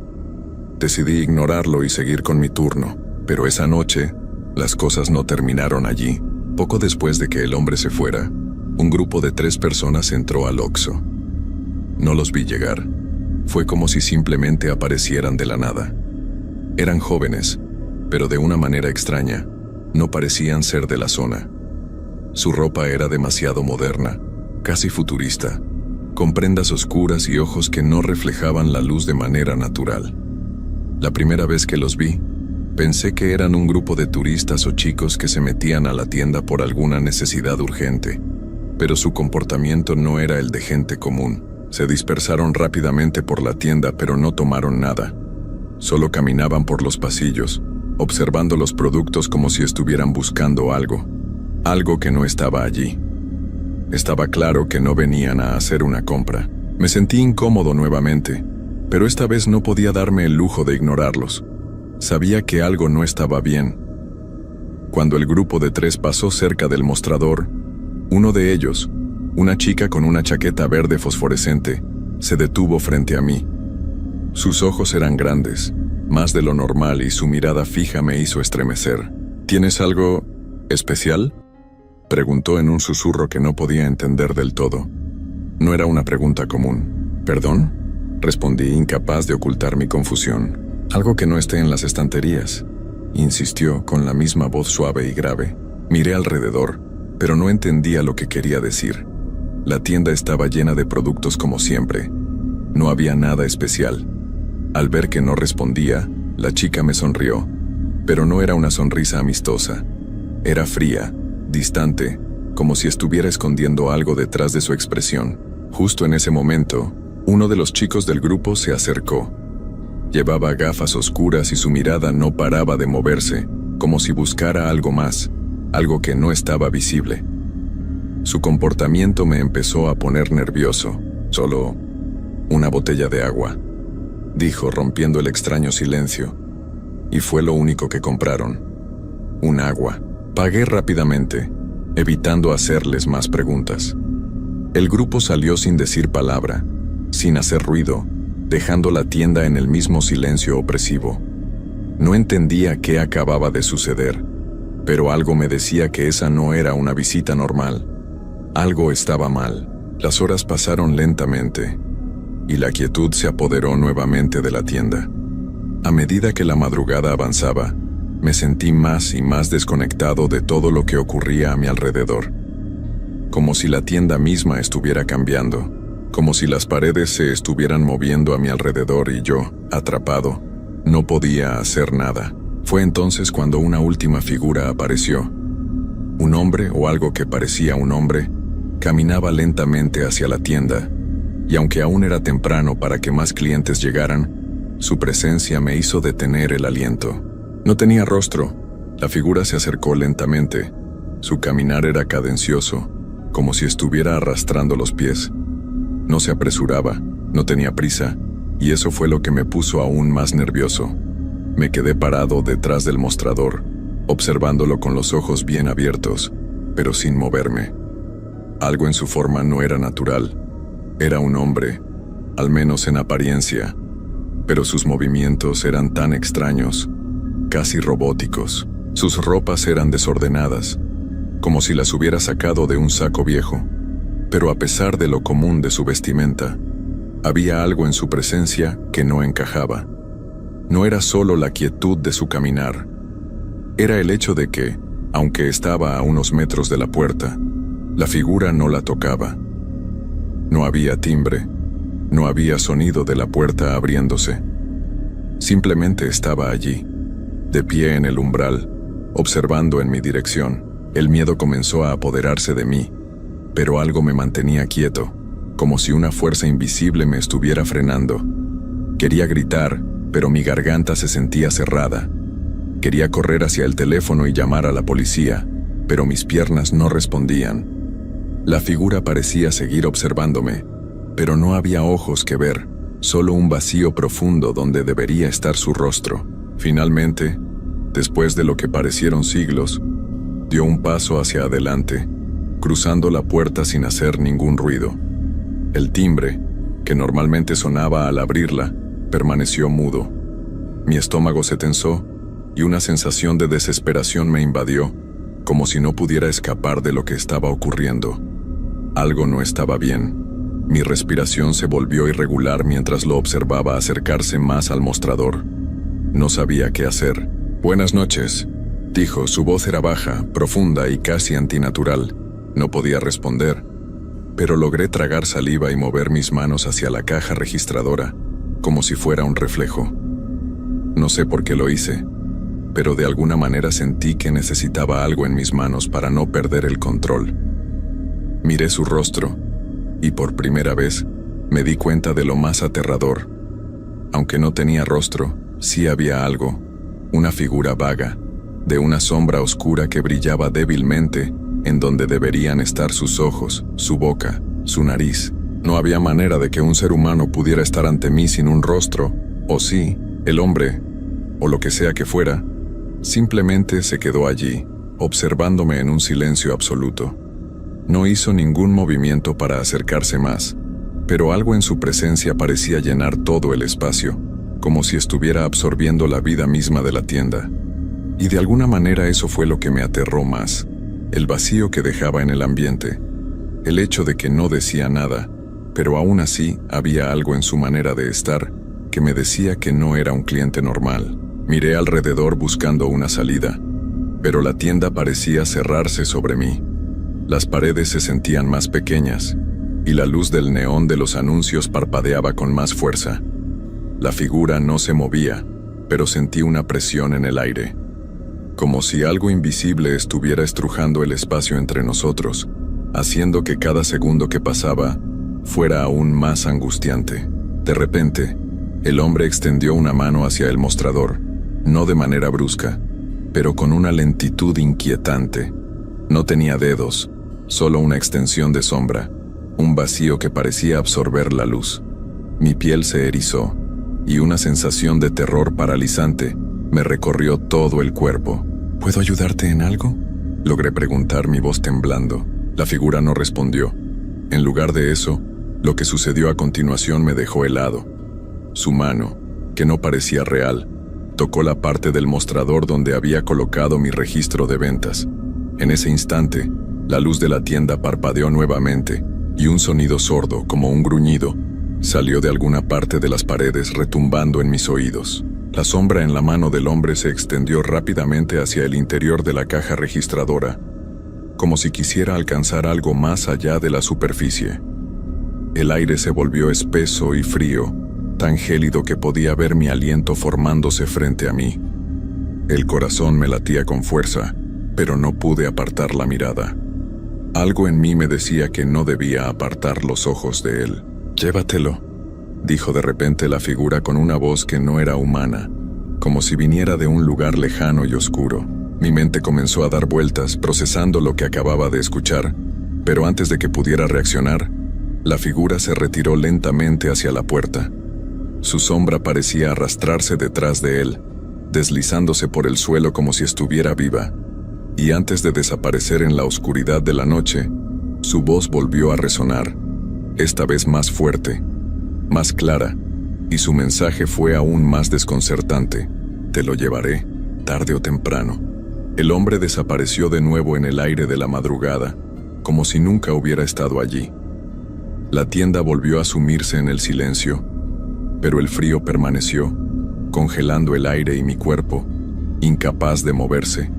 Decidí ignorarlo y seguir con mi turno, pero esa noche, las cosas no terminaron allí. Poco después de que el hombre se fuera, un grupo de 3 personas entró al Oxxo. No los vi llegar. Fue como si simplemente aparecieran de la nada. Eran jóvenes, pero de una manera extraña, no parecían ser de la zona. Su ropa era demasiado moderna, casi futurista, con prendas oscuras y ojos que no reflejaban la luz de manera natural. La primera vez que los vi, pensé que eran un grupo de turistas o chicos que se metían a la tienda por alguna necesidad urgente, pero su comportamiento no era el de gente común. Se dispersaron rápidamente por la tienda, pero no tomaron nada. Solo caminaban por los pasillos, observando los productos como si estuvieran buscando algo que no estaba allí. Estaba claro que no venían a hacer una compra. Me sentí incómodo nuevamente, pero esta vez no podía darme el lujo de ignorarlos. Sabía que algo no estaba bien. Cuando el grupo de 3 pasó cerca del mostrador, uno de ellos, una chica con una chaqueta verde fosforescente, se detuvo frente a mí. Sus ojos eran grandes, más de lo normal, y su mirada fija me hizo estremecer. ¿Tienes algo especial?, preguntó en un susurro que no podía entender del todo. No era una pregunta común. ¿Perdón?, respondí, incapaz de ocultar mi confusión. Algo que no esté en las estanterías, insistió con la misma voz suave y grave. Miré alrededor, pero no entendía lo que quería decir. La tienda estaba llena de productos como siempre. No había nada especial. Al ver que no respondía, la chica me sonrió, pero no era una sonrisa amistosa. Era fría, distante, como si estuviera escondiendo algo detrás de su expresión. Justo en ese momento, uno de los chicos del grupo se acercó. Llevaba gafas oscuras y su mirada no paraba de moverse, como si buscara algo más, algo que no estaba visible. Su comportamiento me empezó a poner nervioso. Solo una botella de agua, dijo, rompiendo el extraño silencio. Y fue lo único que compraron. Un agua. Pagué rápidamente, evitando hacerles más preguntas. El grupo salió sin decir palabra, sin hacer ruido, dejando la tienda en el mismo silencio opresivo. No entendía qué acababa de suceder, pero algo me decía que esa no era una visita normal. Algo estaba mal. Las horas pasaron lentamente, y la quietud se apoderó nuevamente de la tienda. A medida que la madrugada avanzaba, me sentí más y más desconectado de todo lo que ocurría a mi alrededor. Como si la tienda misma estuviera cambiando, como si las paredes se estuvieran moviendo a mi alrededor y yo, atrapado, no podía hacer nada. Fue entonces cuando una última figura apareció. Un hombre, o algo que parecía un hombre, caminaba lentamente hacia la tienda, y aunque aún era temprano para que más clientes llegaran, su presencia me hizo detener el aliento. No tenía rostro. La figura se acercó lentamente. Su caminar era cadencioso, como si estuviera arrastrando los pies. No se apresuraba, no tenía prisa, y eso fue lo que me puso aún más nervioso. Me quedé parado detrás del mostrador, observándolo con los ojos bien abiertos, pero sin moverme. Algo en su forma no era natural. Era un hombre, al menos en apariencia, pero sus movimientos eran tan extraños, casi robóticos. Sus ropas eran desordenadas, como si las hubiera sacado de un saco viejo. Pero a pesar de lo común de su vestimenta, había algo en su presencia que no encajaba. No era solo la quietud de su caminar. Era el hecho de que, aunque estaba a unos metros de la puerta, la figura no la tocaba. No había timbre, no había sonido de la puerta abriéndose. Simplemente estaba allí, de pie en el umbral, observando en mi dirección. El miedo comenzó a apoderarse de mí, pero algo me mantenía quieto, como si una fuerza invisible me estuviera frenando. Quería gritar, pero mi garganta se sentía cerrada. Quería correr hacia el teléfono y llamar a la policía, pero mis piernas no respondían. La figura parecía seguir observándome, pero no había ojos que ver, solo un vacío profundo donde debería estar su rostro. Finalmente, después de lo que parecieron siglos, dio un paso hacia adelante, cruzando la puerta sin hacer ningún ruido. El timbre, que normalmente sonaba al abrirla, permaneció mudo. Mi estómago se tensó y una sensación de desesperación me invadió, como si no pudiera escapar de lo que estaba ocurriendo. Algo no estaba bien. Mi respiración se volvió irregular mientras lo observaba acercarse más al mostrador. No sabía qué hacer. «Buenas noches», dijo. Su voz era baja, profunda y casi antinatural. No podía responder, pero logré tragar saliva y mover mis manos hacia la caja registradora, como si fuera un reflejo. No sé por qué lo hice, pero de alguna manera sentí que necesitaba algo en mis manos para no perder el control. Miré su rostro, y por primera vez me di cuenta de lo más aterrador. Aunque no tenía rostro, sí había algo, una figura vaga, de una sombra oscura que brillaba débilmente en donde deberían estar sus ojos, su boca, su nariz. No había manera de que un ser humano pudiera estar ante mí sin un rostro, o sí, el hombre, o lo que sea que fuera, simplemente se quedó allí, observándome en un silencio absoluto. No hizo ningún movimiento para acercarse más, pero algo en su presencia parecía llenar todo el espacio, como si estuviera absorbiendo la vida misma de la tienda. Y de alguna manera eso fue lo que me aterró más, el vacío que dejaba en el ambiente, el hecho de que no decía nada, pero aún así había algo en su manera de estar que me decía que no era un cliente normal. Miré alrededor buscando una salida, pero la tienda parecía cerrarse sobre mí. Las paredes se sentían más pequeñas, y la luz del neón de los anuncios parpadeaba con más fuerza. La figura no se movía, pero sentí una presión en el aire, como si algo invisible estuviera estrujando el espacio entre nosotros, haciendo que cada segundo que pasaba fuera aún más angustiante. De repente, el hombre extendió una mano hacia el mostrador, no de manera brusca, pero con una lentitud inquietante. No tenía dedos, solo una extensión de sombra, un vacío que parecía absorber la luz. Mi piel se erizó, y una sensación de terror paralizante me recorrió todo el cuerpo. «¿Puedo ayudarte en algo?», logré preguntar, mi voz temblando. La figura no respondió. En lugar de eso, lo que sucedió a continuación me dejó helado. Su mano, que no parecía real, tocó la parte del mostrador donde había colocado mi registro de ventas. En ese instante, la luz de la tienda parpadeó nuevamente, y un sonido sordo, como un gruñido, salió de alguna parte de las paredes retumbando en mis oídos. La sombra en la mano del hombre se extendió rápidamente hacia el interior de la caja registradora, como si quisiera alcanzar algo más allá de la superficie. El aire se volvió espeso y frío, tan gélido que podía ver mi aliento formándose frente a mí. El corazón me latía con fuerza, pero no pude apartar la mirada. Algo en mí me decía que no debía apartar los ojos de él. «Llévatelo», dijo de repente la figura con una voz que no era humana, como si viniera de un lugar lejano y oscuro. Mi mente comenzó a dar vueltas, procesando lo que acababa de escuchar, pero antes de que pudiera reaccionar, la figura se retiró lentamente hacia la puerta. Su sombra parecía arrastrarse detrás de él, deslizándose por el suelo como si estuviera viva, y antes de desaparecer en la oscuridad de la noche, su voz volvió a resonar, esta vez más fuerte, más clara, y su mensaje fue aún más desconcertante: «Te lo llevaré, tarde o temprano». El hombre desapareció de nuevo en el aire de la madrugada, como si nunca hubiera estado allí. La tienda volvió a sumirse en el silencio, pero el frío permaneció, congelando el aire y mi cuerpo, incapaz de moverse.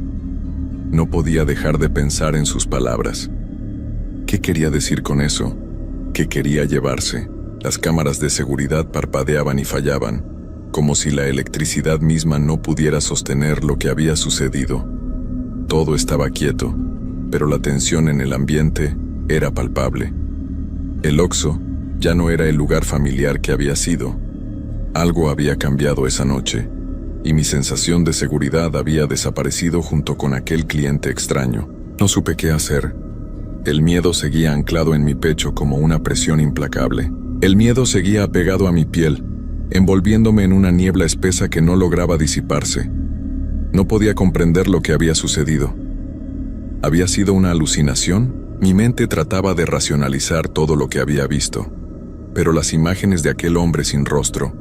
No podía dejar de pensar en sus palabras. ¿Qué quería decir con eso? ¿Qué quería llevarse? Las cámaras de seguridad parpadeaban y fallaban, como si la electricidad misma no pudiera sostener lo que había sucedido. Todo estaba quieto, pero la tensión en el ambiente era palpable. El Oxxo ya no era el lugar familiar que había sido. Algo había cambiado esa noche, y mi sensación de seguridad había desaparecido junto con aquel cliente extraño. No supe qué hacer. El miedo seguía anclado en mi pecho como una presión implacable. El miedo seguía apegado a mi piel, envolviéndome en una niebla espesa que no lograba disiparse. No podía comprender lo que había sucedido. ¿Había sido una alucinación? Mi mente trataba de racionalizar todo lo que había visto, pero las imágenes de aquel hombre sin rostro,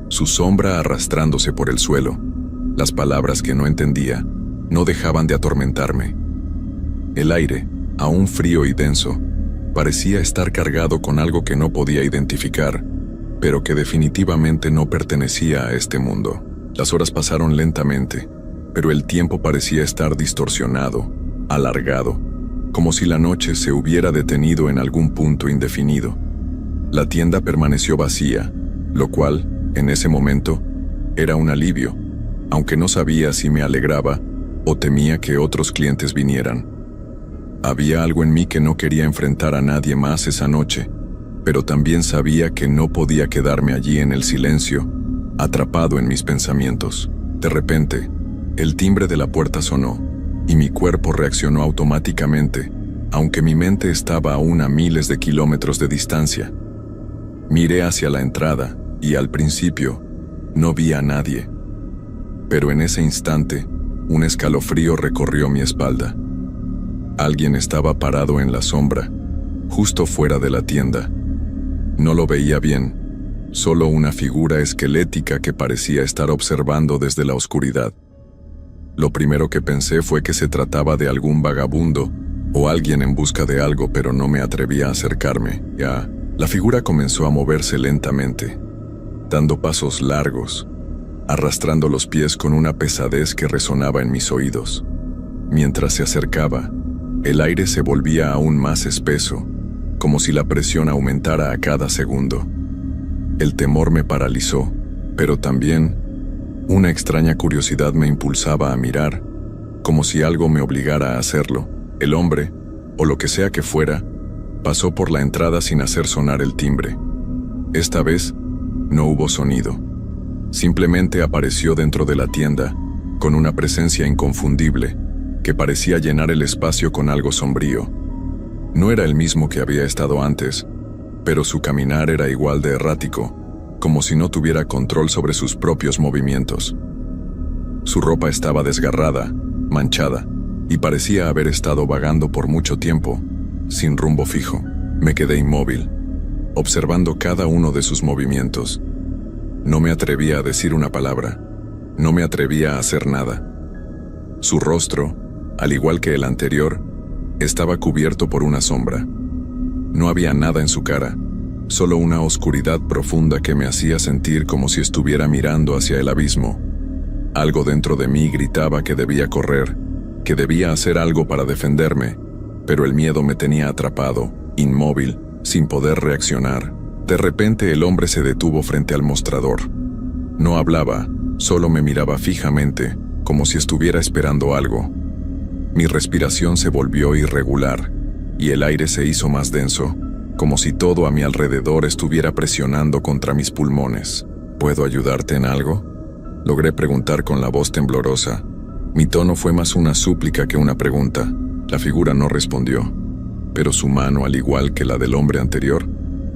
su sombra arrastrándose por el suelo, las palabras que no entendía, no dejaban de atormentarme. El aire, aún frío y denso, parecía estar cargado con algo que no podía identificar, pero que definitivamente no pertenecía a este mundo. Las horas pasaron lentamente, pero el tiempo parecía estar distorsionado, alargado, como si la noche se hubiera detenido en algún punto indefinido. La tienda permaneció vacía, lo cual, en ese momento, era un alivio, aunque no sabía si me alegraba o temía que otros clientes vinieran. Había algo en mí que no quería enfrentar a nadie más esa noche, pero también sabía que no podía quedarme allí en el silencio, atrapado en mis pensamientos. De repente, el timbre de la puerta sonó, y mi cuerpo reaccionó automáticamente, aunque mi mente estaba aún a miles de kilómetros de distancia. Miré hacia la entrada, y al principio, no vi a nadie. Pero en ese instante, un escalofrío recorrió mi espalda. Alguien estaba parado en la sombra, justo fuera de la tienda. No lo veía bien, solo una figura esquelética que parecía estar observando desde la oscuridad. Lo primero que pensé fue que se trataba de algún vagabundo o alguien en busca de algo, pero no me atreví a acercarme. La figura comenzó a moverse lentamente, dando pasos largos, arrastrando los pies con una pesadez que resonaba en mis oídos. Mientras se acercaba, el aire se volvía aún más espeso, como si la presión aumentara a cada segundo. El temor me paralizó, pero también una extraña curiosidad me impulsaba a mirar, como si algo me obligara a hacerlo. El hombre, o lo que sea que fuera, pasó por la entrada sin hacer sonar el timbre. Esta vez, no hubo sonido. Simplemente apareció dentro de la tienda, con una presencia inconfundible, que parecía llenar el espacio con algo sombrío. No era el mismo que había estado antes, pero su caminar era igual de errático, como si no tuviera control sobre sus propios movimientos. Su ropa estaba desgarrada, manchada, y parecía haber estado vagando por mucho tiempo, sin rumbo fijo. Me quedé inmóvil, observando cada uno de sus movimientos. No me atrevía a decir una palabra, no me atrevía a hacer nada. Su rostro, al igual que el anterior, estaba cubierto por una sombra. No había nada en su cara, solo una oscuridad profunda que me hacía sentir como si estuviera mirando hacia el abismo. Algo dentro de mí gritaba que debía correr, que debía hacer algo para defenderme, pero el miedo me tenía atrapado, inmóvil, sin poder reaccionar. De repente el hombre se detuvo frente al mostrador. No hablaba, solo me miraba fijamente, como si estuviera esperando algo. Mi respiración se volvió irregular, y el aire se hizo más denso, como si todo a mi alrededor estuviera presionando contra mis pulmones. ¿Puedo ayudarte en algo?, logré preguntar con la voz temblorosa. Mi tono fue más una súplica que una pregunta. La figura no respondió, pero su mano, al igual que la del hombre anterior,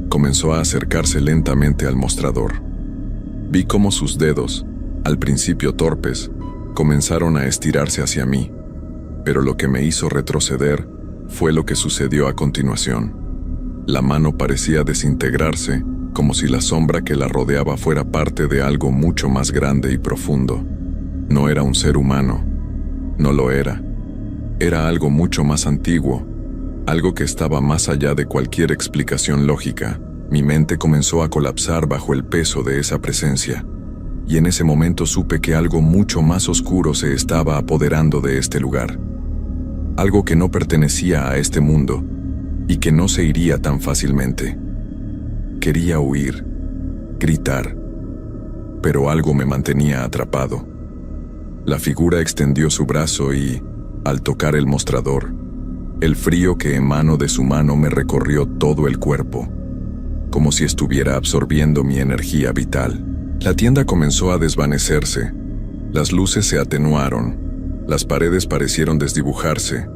comenzó a acercarse lentamente al mostrador. Vi cómo sus dedos, al principio torpes, comenzaron a estirarse hacia mí, pero lo que me hizo retroceder fue lo que sucedió a continuación. La mano parecía desintegrarse, como si la sombra que la rodeaba fuera parte de algo mucho más grande y profundo. No era un ser humano, no lo era. Era algo mucho más antiguo, algo que estaba más allá de cualquier explicación lógica. Mi mente comenzó a colapsar bajo el peso de esa presencia, y en ese momento supe que algo mucho más oscuro se estaba apoderando de este lugar. Algo que no pertenecía a este mundo, y que no se iría tan fácilmente. Quería huir, gritar, pero algo me mantenía atrapado. La figura extendió su brazo y, al tocar el mostrador, el frío que emanó de su mano me recorrió todo el cuerpo, como si estuviera absorbiendo mi energía vital. La tienda comenzó a desvanecerse, Las luces se atenuaron, las paredes parecieron desdibujarse,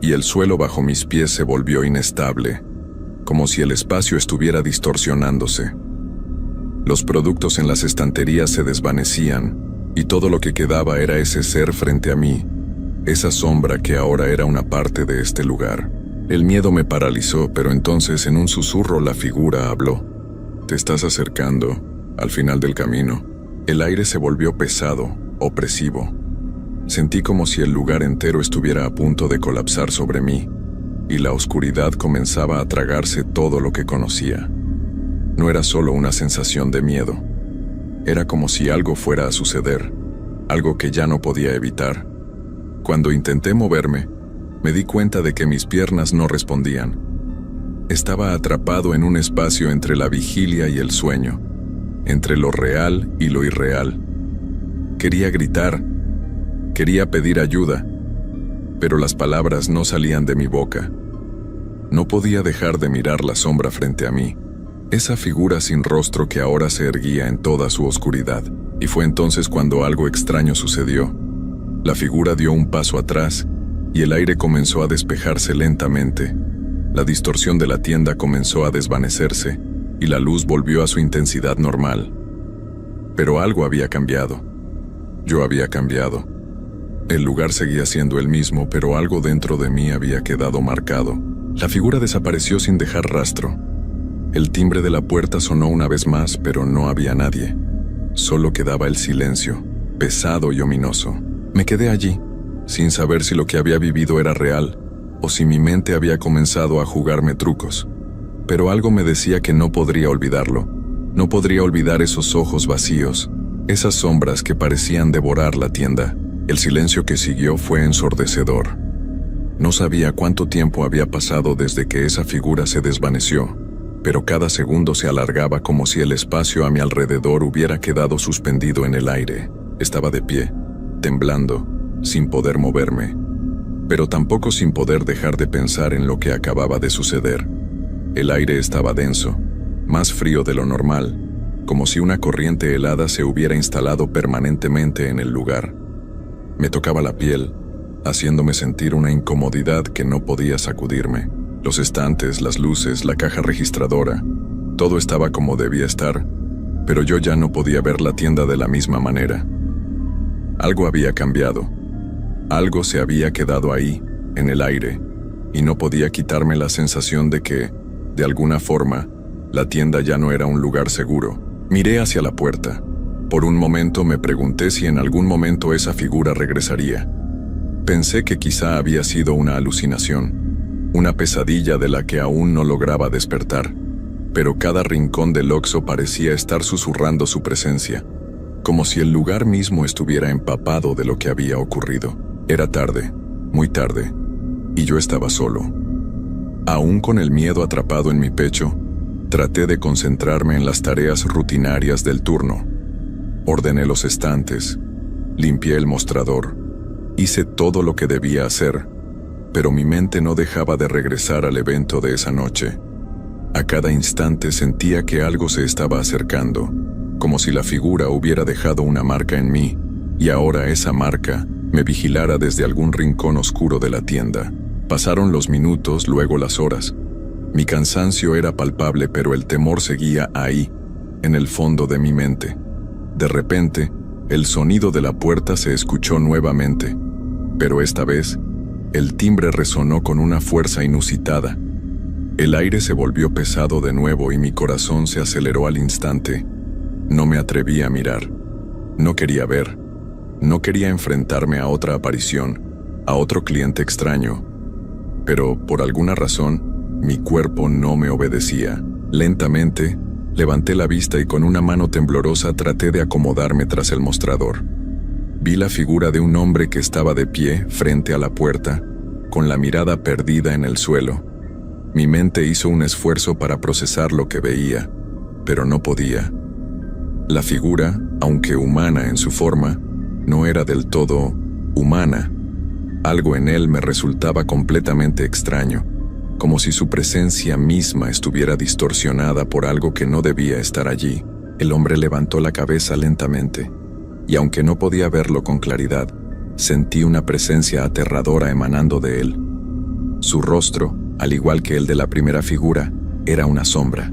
y el suelo bajo mis pies se volvió inestable, como si el espacio estuviera distorsionándose. Los productos en las estanterías se desvanecían, y todo lo que quedaba era ese ser frente a mí, esa sombra que ahora era una parte de este lugar. El miedo me paralizó, pero entonces en un susurro la figura habló. «Te estás acercando, al final del camino». El aire se volvió pesado, opresivo. Sentí como si el lugar entero estuviera a punto de colapsar sobre mí, y la oscuridad comenzaba a tragarse todo lo que conocía. No era solo una sensación de miedo. Era como si algo fuera a suceder, algo que ya no podía evitar. Cuando intenté moverme, me di cuenta de que mis piernas no respondían. Estaba atrapado en un espacio entre la vigilia y el sueño, entre lo real y lo irreal. Quería gritar, quería pedir ayuda, pero las palabras no salían de mi boca. No podía dejar de mirar la sombra frente a mí, esa figura sin rostro que ahora se erguía en toda su oscuridad. Y fue entonces cuando algo extraño sucedió. La figura dio un paso atrás, y el aire comenzó a despejarse lentamente. La distorsión de la tienda comenzó a desvanecerse, y la luz volvió a su intensidad normal. Pero algo había cambiado. Yo había cambiado. El lugar seguía siendo el mismo, pero algo dentro de mí había quedado marcado. La figura desapareció sin dejar rastro. El timbre de la puerta sonó una vez más, pero no había nadie. Solo quedaba el silencio, pesado y ominoso. Me quedé allí, sin saber si lo que había vivido era real, o si mi mente había comenzado a jugarme trucos. Pero algo me decía que no podría olvidarlo. No podría olvidar esos ojos vacíos, esas sombras que parecían devorar la tienda. El silencio que siguió fue ensordecedor. No sabía cuánto tiempo había pasado desde que esa figura se desvaneció, pero cada segundo se alargaba como si el espacio a mi alrededor hubiera quedado suspendido en el aire. Estaba de pie, temblando, sin poder moverme, pero tampoco sin poder dejar de pensar en lo que acababa de suceder. El aire estaba denso, más frío de lo normal, como si una corriente helada se hubiera instalado permanentemente en el lugar. Me tocaba la piel, haciéndome sentir una incomodidad que no podía sacudirme. Los estantes, las luces, la caja registradora, todo estaba como debía estar, pero yo ya no podía ver la tienda de la misma manera. Algo había cambiado. Algo se había quedado ahí, en el aire, y no podía quitarme la sensación de que, de alguna forma, la tienda ya no era un lugar seguro. Miré hacia la puerta. Por un momento me pregunté si en algún momento esa figura regresaría. Pensé que quizá había sido una alucinación, una pesadilla de la que aún no lograba despertar, pero cada rincón del Oxxo parecía estar susurrando su presencia, como si el lugar mismo estuviera empapado de lo que había ocurrido. Era tarde, muy tarde, y yo estaba solo. Aún con el miedo atrapado en mi pecho, traté de concentrarme en las tareas rutinarias del turno. Ordené los estantes, limpié el mostrador, hice todo lo que debía hacer, pero mi mente no dejaba de regresar al evento de esa noche. A cada instante sentía que algo se estaba acercando, como si la figura hubiera dejado una marca en mí, y ahora esa marca me vigilara desde algún rincón oscuro de la tienda. Pasaron los minutos, luego las horas. Mi cansancio era palpable, pero el temor seguía ahí, en el fondo de mi mente. De repente, el sonido de la puerta se escuchó nuevamente, pero esta vez, el timbre resonó con una fuerza inusitada. El aire se volvió pesado de nuevo y mi corazón se aceleró al instante. No me atreví a mirar. No quería ver. No quería enfrentarme a otra aparición, a otro cliente extraño. Pero, por alguna razón, mi cuerpo no me obedecía. Lentamente, levanté la vista y con una mano temblorosa traté de acomodarme tras el mostrador. Vi la figura de un hombre que estaba de pie frente a la puerta, con la mirada perdida en el suelo. Mi mente hizo un esfuerzo para procesar lo que veía, pero no podía. La figura, aunque humana en su forma, no era del todo humana. Algo en él me resultaba completamente extraño, como si su presencia misma estuviera distorsionada por algo que no debía estar allí. El hombre levantó la cabeza lentamente. y aunque no podía verlo con claridad, sentí una presencia aterradora emanando de él. Su rostro, al igual que el de la primera figura, era una sombra.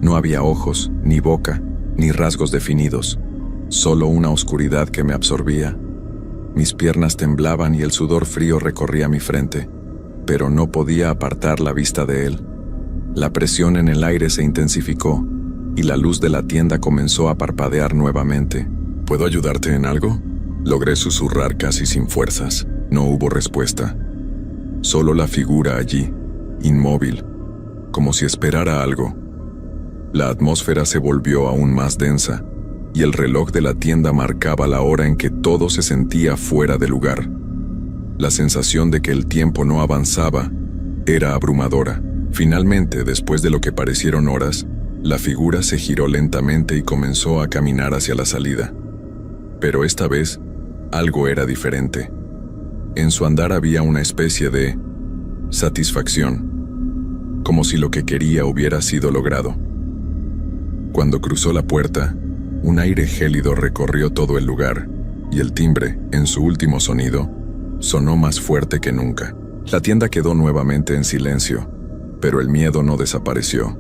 No había ojos, ni boca, ni rasgos definidos, solo una oscuridad que me absorbía. Mis piernas temblaban y el sudor frío recorría mi frente, pero no podía apartar la vista de él. La presión en el aire se intensificó y la luz de la tienda comenzó a parpadear nuevamente. ¿Puedo ayudarte en algo? Logré susurrar casi sin fuerzas. No hubo respuesta. Solo la figura allí, inmóvil, como si esperara algo. La atmósfera se volvió aún más densa, y el reloj de la tienda marcaba la hora en que todo se sentía fuera de lugar. La sensación de que el tiempo no avanzaba era abrumadora. Finalmente, después de lo que parecieron horas, la figura se giró lentamente y comenzó a caminar hacia la salida. Pero esta vez, algo era diferente. En su andar había una especie de satisfacción, como si lo que quería hubiera sido logrado. Cuando cruzó la puerta, un aire gélido recorrió todo el lugar, y el timbre, en su último sonido, sonó más fuerte que nunca. La tienda quedó nuevamente en silencio, pero el miedo no desapareció.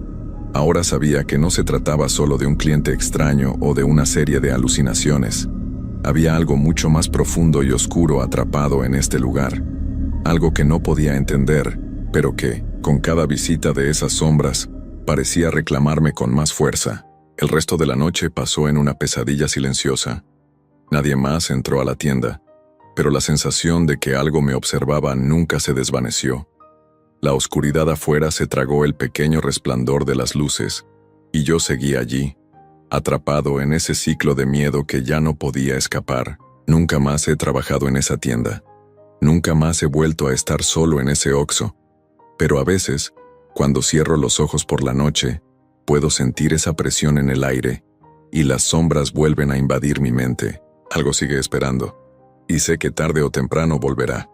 Ahora sabía que no se trataba solo de un cliente extraño o de una serie de alucinaciones. Había algo mucho más profundo y oscuro atrapado en este lugar, algo que no podía entender, pero que, con cada visita de esas sombras, parecía reclamarme con más fuerza. El resto de la noche pasó en una pesadilla silenciosa. Nadie más entró a la tienda, pero la sensación de que algo me observaba nunca se desvaneció. La oscuridad afuera se tragó el pequeño resplandor de las luces, y yo seguí allí, atrapado en ese ciclo de miedo que ya no podía escapar. Nunca más he trabajado en esa tienda. Nunca más he vuelto a estar solo en ese Oxxo. Pero a veces, cuando cierro los ojos por la noche, puedo sentir esa presión en el aire, y las sombras vuelven a invadir mi mente. Algo sigue esperando, y sé que tarde o temprano volverá.